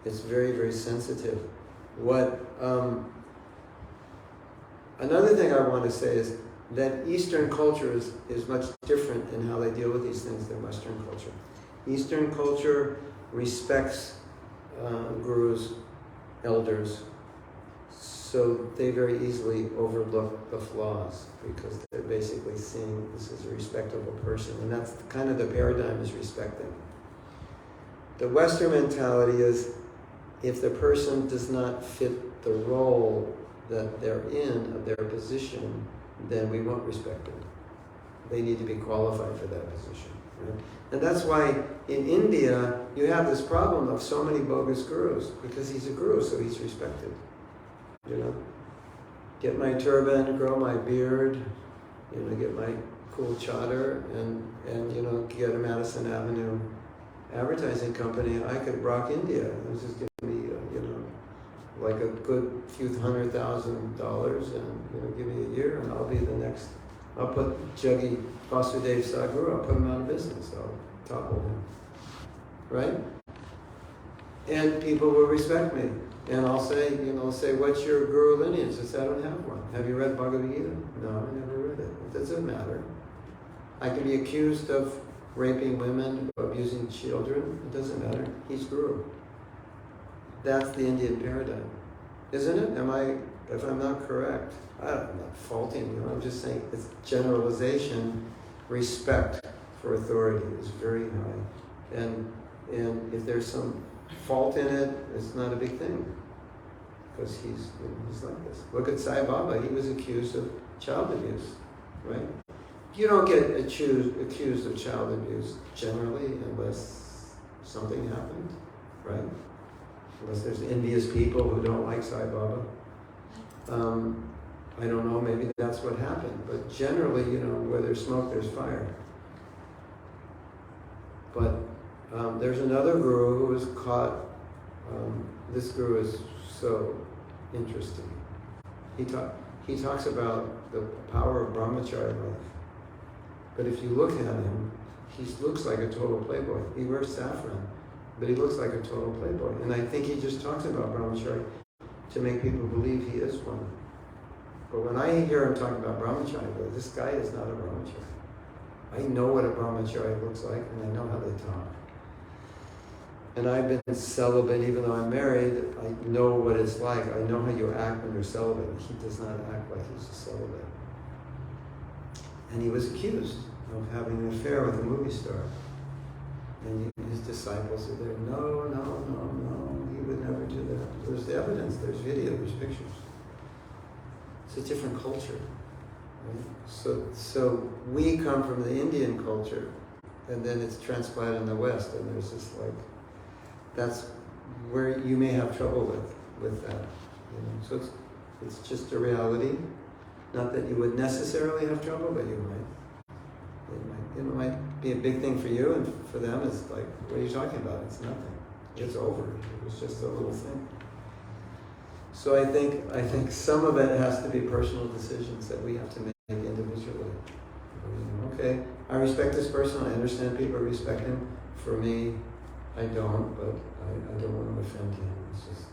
It's very, very sensitive. Another thing I want to say is that Eastern culture is much different in how they deal with these things than Western culture. Eastern culture respects gurus, elders, so they very easily overlook the flaws because they're basically seeing this as a respectable person, and that's kind of the paradigm is respecting. The Western mentality is if the person does not fit the role that they're in, of their position, then we won't respect them. They need to be qualified for that position. Right? And that's why in India you have this problem of so many bogus gurus, because he's a guru, so he's respected. You know, get my turban, grow my beard, you know, get my cool chadar, and you know, get a Madison Avenue advertising company. I could rock India. It was just give me, you know, like a good few $100,000, and you know, give me a year, and I'll be the next. I'll put Jaggi Vasudev Sadhguru, I'll put him out of business. I'll topple him, right? And people will respect me. And I'll say, you know, what's your guru lineage? I say, I don't have one. Have you read Bhagavad Gita? No, I never read it. It doesn't matter. I can be accused of raping women, abusing children. It doesn't matter. He's guru. That's the Indian paradigm. Isn't it? If I'm not correct, I'm not faulting you. I'm just saying it's generalization. Respect for authority is very high. And if there's some fault in it, it's not a big thing, because he's like this. Look at Sai Baba. He was accused of child abuse, right? You don't get accused of child abuse generally unless something happened, right? Unless there's envious people who don't like Sai Baba. I don't know, maybe that's what happened. But generally, you know, where there's smoke, there's fire. But there's another guru who was caught. This guru is so interesting. He talks about the power of brahmacharya life. But if you look at him, he looks like a total playboy. He wears saffron, but he looks like a total playboy. And I think he just talks about brahmacharya to make people believe he is one. But when I hear him talking about brahmacharya, I go, this guy is not a brahmacharya. I know what a brahmacharya looks like, and I know how they talk. And I've been celibate, even though I'm married. I know what it's like. I know how you act when you're celibate. He does not act like he's a celibate. And he was accused of having an affair with a movie star. And his disciples are there, no, he would never do that. There's the evidence, there's video, there's pictures. It's a different culture. Right? So we come from the Indian culture, and then it's transplanted in the West, and there's this like, that's where you may have trouble with that. You know? So it's just a reality. Not that you would necessarily have trouble, but you might. It might be a big thing for you, and for them it's like, what are you talking about? It's nothing. It's over. It was just a little thing. So I think some of it has to be personal decisions that we have to make individually. You know, okay, I respect this person. I understand people respect him. For me, I don't, but I don't want to offend him. It's just,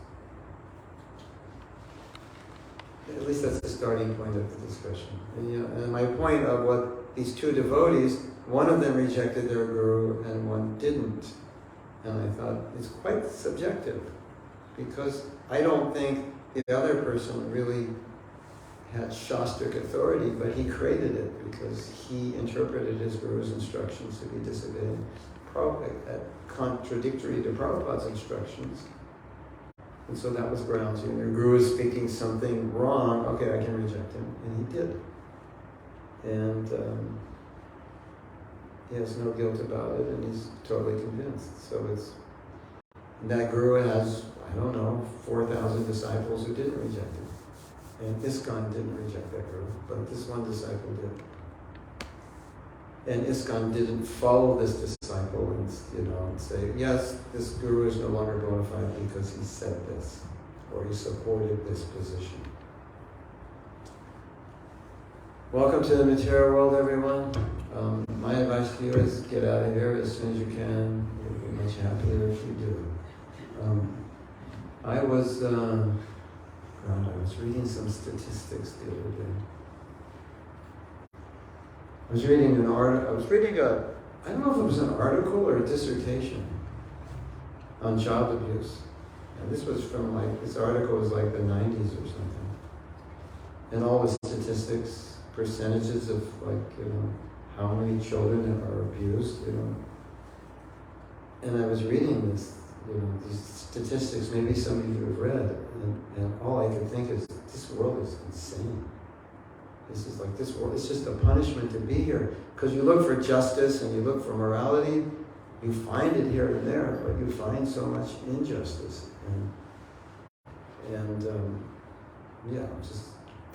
at least that's the starting point of the discussion. And, you know, and my point of what these two devotees, one of them rejected their guru and one didn't. And I thought it's quite subjective, because I don't think the other person really had Shastric authority, but he created it because he interpreted his guru's instructions to be disobeying, contradictory to Prabhupada's instructions. And so that was grounds. You know, your guru is speaking something wrong, okay, I can reject him. And he did. And he has no guilt about it, and he's totally convinced. So that guru has, 4,000 disciples who didn't reject him. And ISKCON didn't reject that guru, but this one disciple did. And ISKCON didn't follow this disciple and say, yes, this guru is no longer bona fide because he said this, or he supported this position. Welcome to the material world, everyone. My advice to you is get out of here as soon as you can. You'll be much happier if you do. I was reading some statistics the other day. I was reading I don't know if it was an article or a dissertation. on child abuse. And this was from this article was like the 90s or something. And all the statistics, percentages of how many children are abused, And I was reading this, these statistics, maybe some of you have read, and all I could think is, this world is insane. This is like this world, it's just a punishment to be here. Because you look for justice and you look for morality, you find it here and there, but you find so much injustice.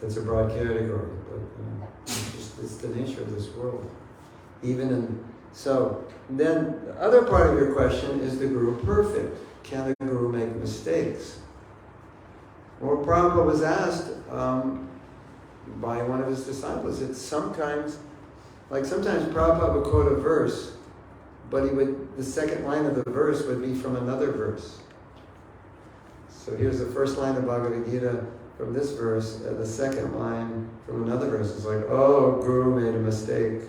That's a broad category, but it's the nature of this world. So then the other part of your question is the Guru perfect? Can the Guru make mistakes? Well, Prabhupada was asked by one of his disciples. It's sometimes Prabhupada would quote a verse, but the second line of the verse would be from another verse. So here's the first line of Bhagavad Gita from this verse, and the second line from another verse is like, oh, Guru made a mistake.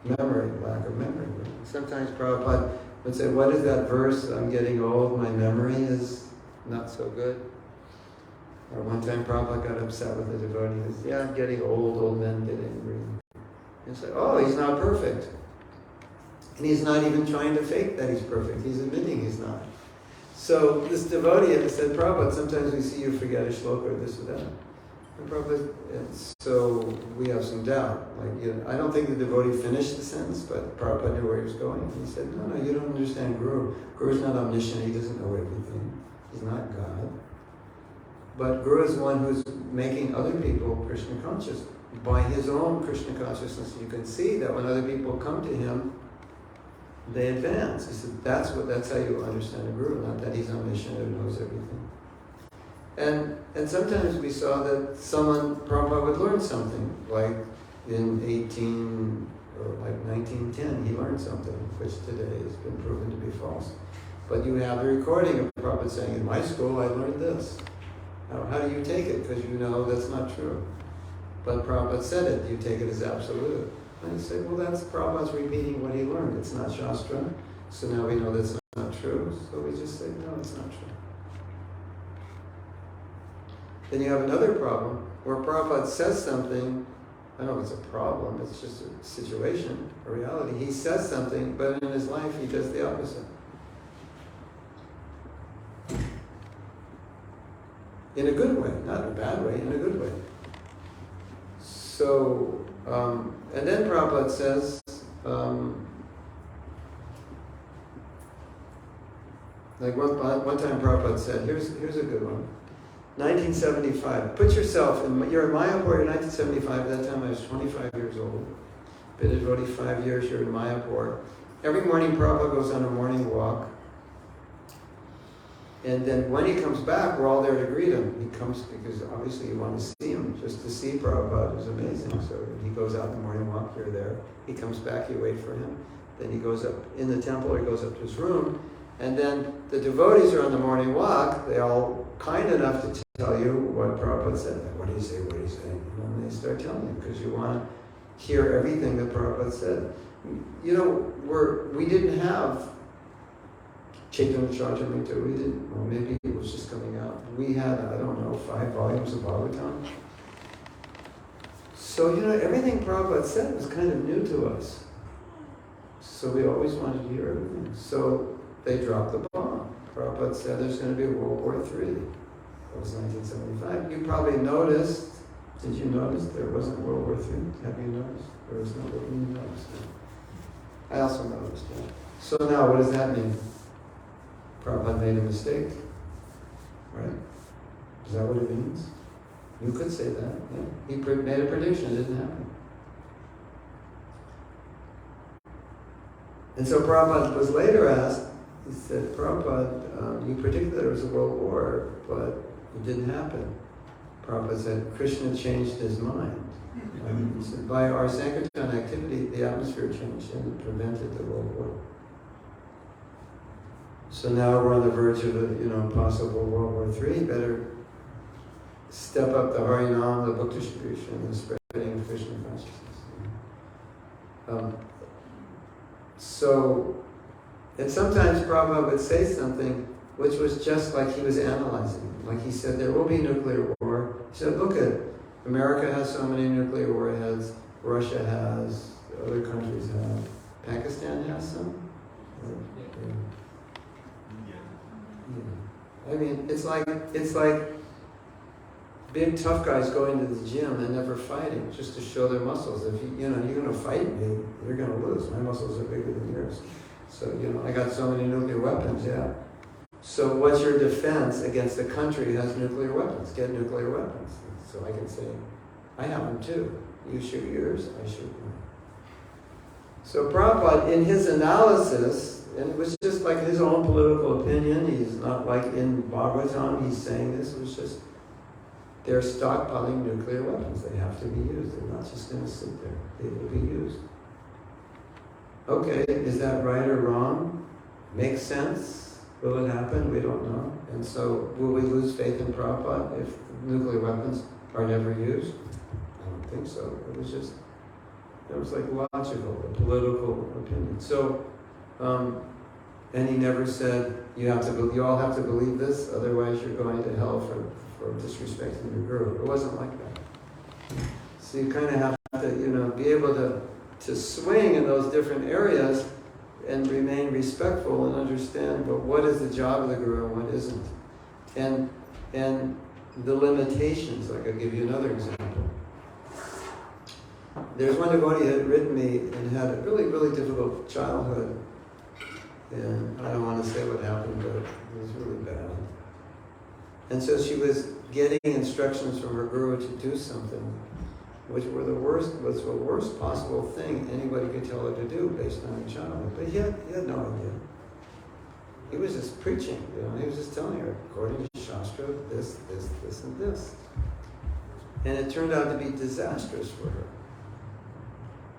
Memory, lack of memory. Sometimes Prabhupada would say, what is that verse? I'm getting old, my memory is not so good. Or one time Prabhupada got upset with the devotee. He said, yeah, I'm getting old men get angry. And say, oh, he's not perfect. And he's not even trying to fake that he's perfect. He's admitting he's not. So this devotee said, Prabhupada, sometimes we see you forget a shloka or this or that. And Prabhupada, so we have some doubt. I don't think the devotee finished the sentence, but Prabhupada knew where he was going. He said, no, you don't understand Guru. Guru's not omniscient. He doesn't know everything. He's not God. But Guru is one who's making other people Krishna conscious. By his own Krishna consciousness, you can see that when other people come to him, they advance. He said, that's how you understand a Guru, not that he's omniscient and knows everything. And sometimes we saw that Prabhupada would learn something, like in 1910, he learned something, which today has been proven to be false. But you have a recording of Prabhupada saying, in my school I learned this. Now, how do you take it? Because you know that's not true. But Prabhupada said it, you take it as absolute. And you say, well, that's Prabhupada's repeating what he learned. It's not Shastra. So now we know that's not true. So we just say, no, it's not true. Then you have another problem where Prabhupada says something. I don't know if it's a problem, it's just a situation, a reality. He says something, but in his life he does the opposite. In a good way, not in a bad way, in a good way. So, and then Prabhupada says, one time Prabhupada said, here's a good one. 1975. Put yourself you're in Mayapur in 1975. At that time I was 25 years old. Been a devotee 5 years. You're in Mayapur. Every morning Prabhupada goes on a morning walk. And then when he comes back, we're all there to greet him. He comes because obviously you want to see him. Just to see Prabhupada is amazing. So he goes out in the morning walk, you're there. He comes back, you wait for him. Then he goes up in the temple, or he goes up to his room. And then the devotees are on the morning walk. They're all kind enough to tell you what Prabhupada said. What do you say? What do you say? And they start telling you because you want to hear everything that Prabhupada said. We didn't have Chaitanya Charitamrita. We didn't. Well, maybe it was just coming out. We had, 5 volumes of Bhagavatam. So, everything Prabhupada said was kind of new to us. So we always wanted to hear everything. So they dropped the bomb. Prabhupada said there's going to be World War III. That was 1975. You probably noticed, did you notice there wasn't World War III? Have you noticed? There was no World War III. You noticed that. I also noticed that. So now, what does that mean? Prabhupada made a mistake. Right? Is that what it means? You could say that. Yeah. He made a prediction. It didn't happen. And so Prabhupada was later asked, he said, Prabhupada, you predicted there was a world war, but it didn't happen. Prabhupada said, Krishna changed his mind. He said, by our Sankirtan activity, the atmosphere changed and it prevented the world war. So now we're on the verge of a possible World War III. Better step up the Harinam, the book distribution, the spreading of Krishna consciousness. So And sometimes Prabhupada would say something which was just like he was analyzing. Like he said, there will be nuclear war. He said, look at America has so many nuclear warheads, Russia has, other countries have, Pakistan has some. I mean, it's like big tough guys going to the gym and never fighting just to show their muscles. If you're going to fight me, you're going to lose. My muscles are bigger than yours. So, I got so many nuclear weapons, yeah. So what's your defense against a country who has nuclear weapons? Get nuclear weapons. So I can say, I have them too. You shoot yours, I shoot mine. So Prabhupada, in his analysis, and it was just like his own political opinion, he's not like in Bhagavatam, he's saying this, it was just, they're stockpiling nuclear weapons. They have to be used. They're not just going to sit there. They will be used. Okay, is that right or wrong? Makes sense? Will it happen? We don't know. And so, will we lose faith in Prabhupada if nuclear weapons are never used? I don't think so. It was like logical, a political opinion. So, and he never said, you all have to believe this, otherwise you're going to hell for disrespecting your guru. It wasn't like that. So you kind of have to, be able to swing in those different areas and remain respectful and understand, but what is the job of the guru and what isn't? And the limitations, like I'll give you another example. There's one devotee who had written me and had a really, really difficult childhood. And I don't want to say what happened, but it was really bad. And so she was getting instructions from her guru to do something, which was the worst possible thing anybody could tell her to do based on her childhood. But he had no idea. He was just preaching, he was just telling her, according to Shastra, this, and this. And it turned out to be disastrous for her.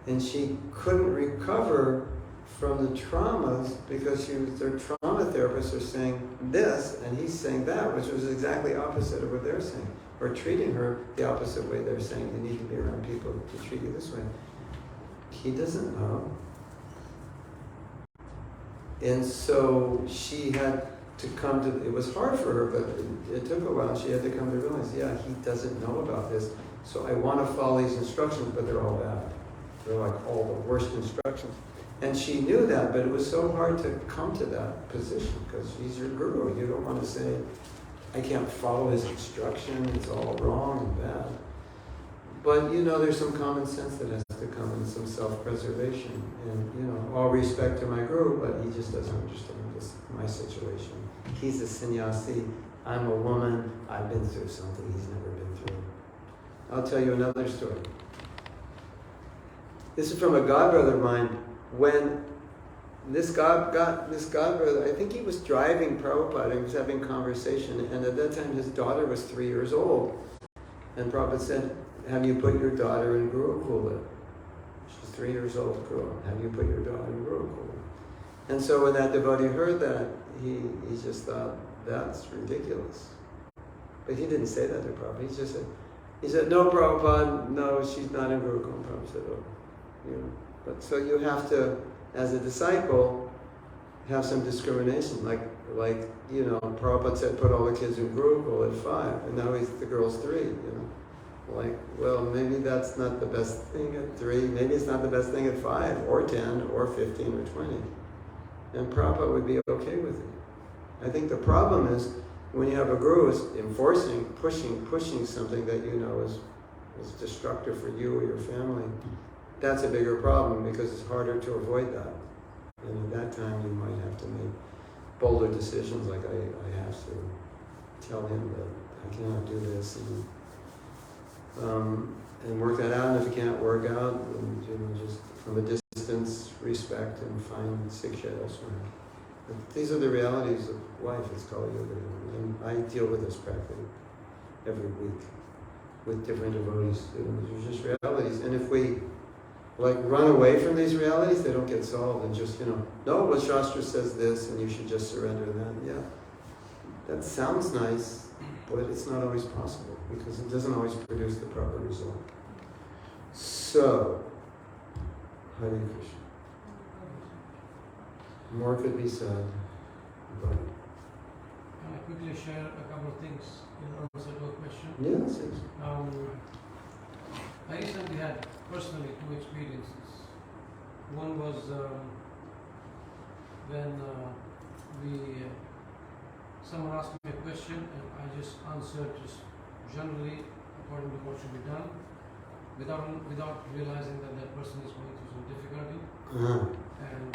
And she couldn't recover from the traumas because their trauma therapists are saying this and he's saying that, which was exactly opposite of what they're saying. Or treating her the opposite way. They're saying you need to be around people to treat you this way. He doesn't know. And so she had to come to, it was hard for her, but it took a while. She had to come to realize, yeah, he doesn't know about this. So I want to follow these instructions, but they're all bad. They're like all the worst instructions. And she knew that, but it was so hard to come to that position because he's your guru. You don't want to say, I can't follow his instruction, it's all wrong and bad. But there's some common sense that has to come and some self-preservation. And all respect to my guru, but he just doesn't understand my situation. He's a sannyasi, I'm a woman, I've been through something he's never been through. I'll tell you another story. This is from a godbrother of mine. When this godbrother, I think he was driving Prabhupada, he was having conversation, and at that time his daughter was 3 years old. And Prabhupada said, have you put your daughter in Gurukula? She's 3 years old, girl. Have you put your daughter in Gurukula? And so when that devotee heard that, he just thought, that's ridiculous. But he didn't say that to Prabhupada. He said, no, Prabhupada, no, she's not in Gurukula. Prabhupada said, oh, But so you have to, as a disciple, have some discrimination. Like Prabhupada said, put all the kids in Gurukul at 5, and now the girl's 3. Like, well, maybe that's not the best thing at 3. Maybe it's not the best thing at 5, or 10, or 15, or 20. And Prabhupada would be okay with it. I think the problem is when you have a guru who's enforcing, pushing something that is destructive for you or your family. That's a bigger problem because it's harder to avoid that. And at that time you might have to make bolder decisions like I have to tell him that I cannot do this and work that out. And if it can't work out, then just from a distance, respect and find siksha elsewhere. But these are the realities of life. It's called yoga. And I deal with this practically every week with different devotees. There's just realities. And if we run away from these realities, they don't get solved, and just, no, well, Shastra says this, and you should just surrender that. Yeah, that sounds nice, but it's not always possible, because it doesn't always produce the proper result. So, Hare Krishna. More could be said, but Can I quickly share a couple of things in answer to a question? yes, yes. I recently had personally 2 experiences. One was when someone asked me a question and I just answered just generally according to what should be done, without realizing that that person is going through some difficulty. And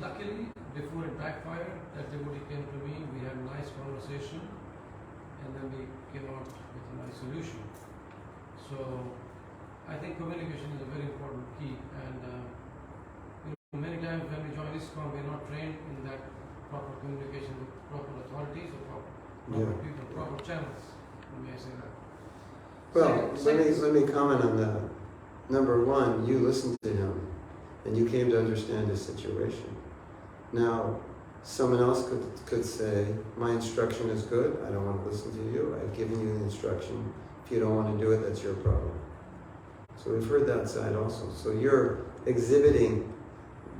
luckily, before it backfired, that devotee came to me, we had a nice conversation, and then we came out with a nice solution. So, I think communication is a very important key, and many times when we join ISKCON, we are not trained in that proper communication with proper authorities or proper people, proper channels. May I say that? Well, let me comment on that. Number one, you listened to him, and you came to understand his situation. Now, someone else could say, my instruction is good, I don't want to listen to you, I've given you the instruction. If you don't want to do it, that's your problem. So we've heard that side also. So you're exhibiting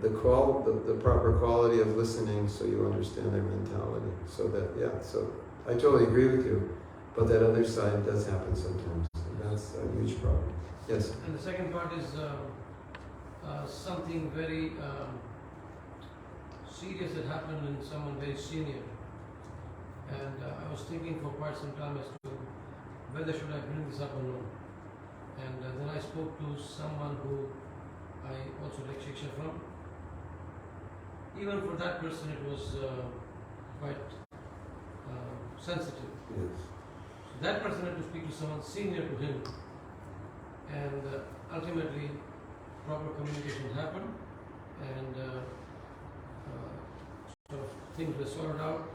the proper quality of listening so you understand their mentality. So that, so I totally agree with you, but that other side does happen sometimes. And that's a huge problem. Yes? And the second part is something very serious that happened in someone very senior. And I was thinking for quite some time as to whether should I bring this up or not. And then I spoke to someone who I also take Shiksha from. Even for that person it was quite sensitive. Yes. So that person had to speak to someone senior to him. And ultimately proper communication happened and sort of things were sorted out,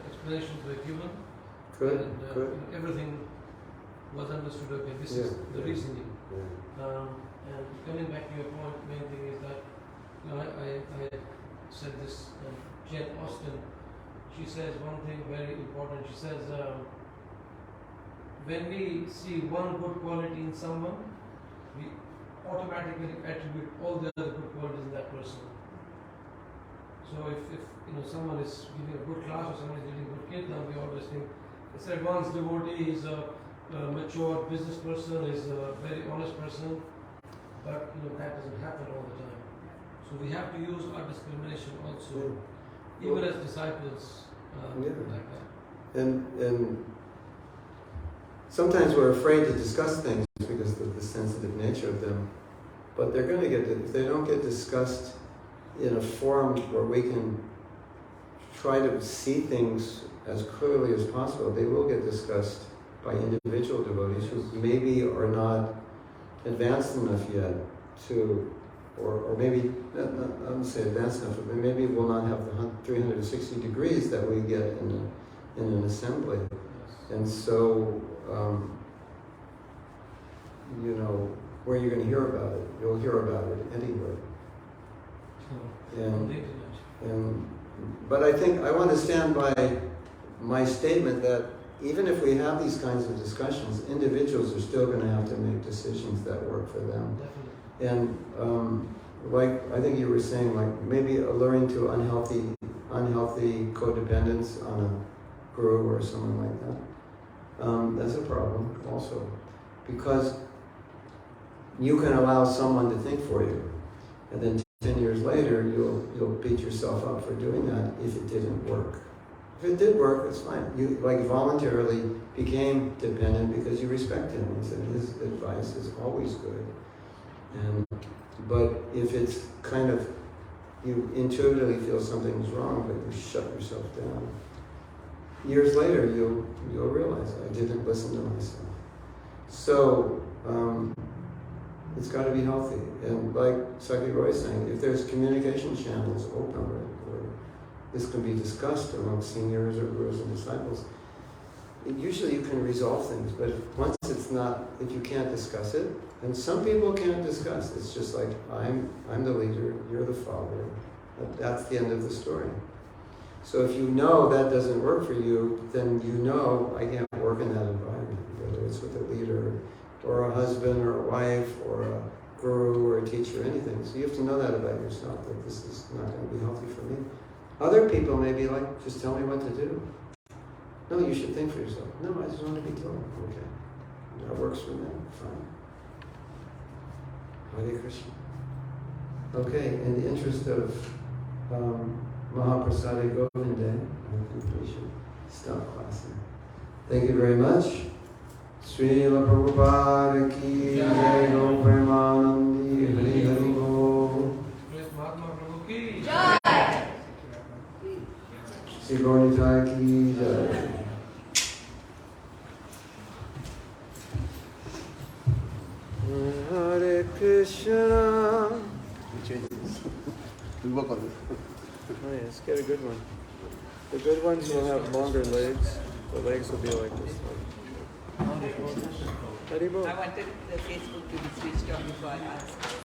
explanations were given. Good, and good. Everything was understood. Okay, this is the reasoning. Yeah. And coming back to your point, main thing is that I said this, Jen Austen, she says one thing very important. She says, when we see one good quality in someone, we automatically attribute all the other good qualities in that person. So if someone is giving a good class or someone is giving a good kid, now we always think it's an advanced devotee, is a mature business person, is a very honest person, but that doesn't happen all the time. So we have to use our discrimination also, even as disciples, like that. And sometimes we're afraid to discuss things because of the sensitive nature of them, but they're going to if they don't get discussed in a forum where we can try to see things as clearly as possible, they will get discussed by individual devotees who maybe are not advanced enough yet to, or maybe, I don't say advanced enough, but maybe will not have the 360 degrees that we get in an assembly. And so, where you're going to hear about it, you'll hear about it anyway. But I think I want to stand by my statement that even if we have these kinds of discussions, individuals are still going to have to make decisions that work for them. Definitely. And like I think you were saying, like maybe alluring to unhealthy codependence on a guru or someone like that. That's a problem also, because you can allow someone to think for you, and then 10 years later you'll beat yourself up for doing that if it didn't work. If it did work, it's fine. You voluntarily became dependent because you respect him. He said his advice is always good. But if it's kind of, you intuitively feel something's wrong, but you shut yourself down, years later you'll realize I didn't listen to myself. So it's got to be healthy. And like Saki Roy is saying, if there's communication channels open where this can be discussed among seniors or gurus and disciples, usually you can resolve things. But once it's not, if you can't discuss it, and some people can't discuss, it's just like, I'm the leader, you're the follower. That's the end of the story. So if you know that doesn't work for you, then you know I can't work in that environment, whether it's with a leader or a husband or a wife or a guru or a teacher or anything. So you have to know that about yourself, that this is not going to be healthy for me. Other people may be like, just tell me what to do. No, you should think for yourself. No, I just want to be told. Okay. That works for them. Fine. Hare Krishna. Okay, in the interest of Mahaprasada Govinde, I think we should stop class here. Thank you very much. Srila Prabhupada ki jai, Go Premanandi, Hari Hari Bo. Praise Mahatma Prabhu ki Jai. Sri Gauranitai ki jai. Hare Krishna. We change this. We'll work on this. Oh yeah, let's get a good one. The good ones will have longer legs. The legs will be like this. Haribol. I wanted the Facebook to be switched on before I asked.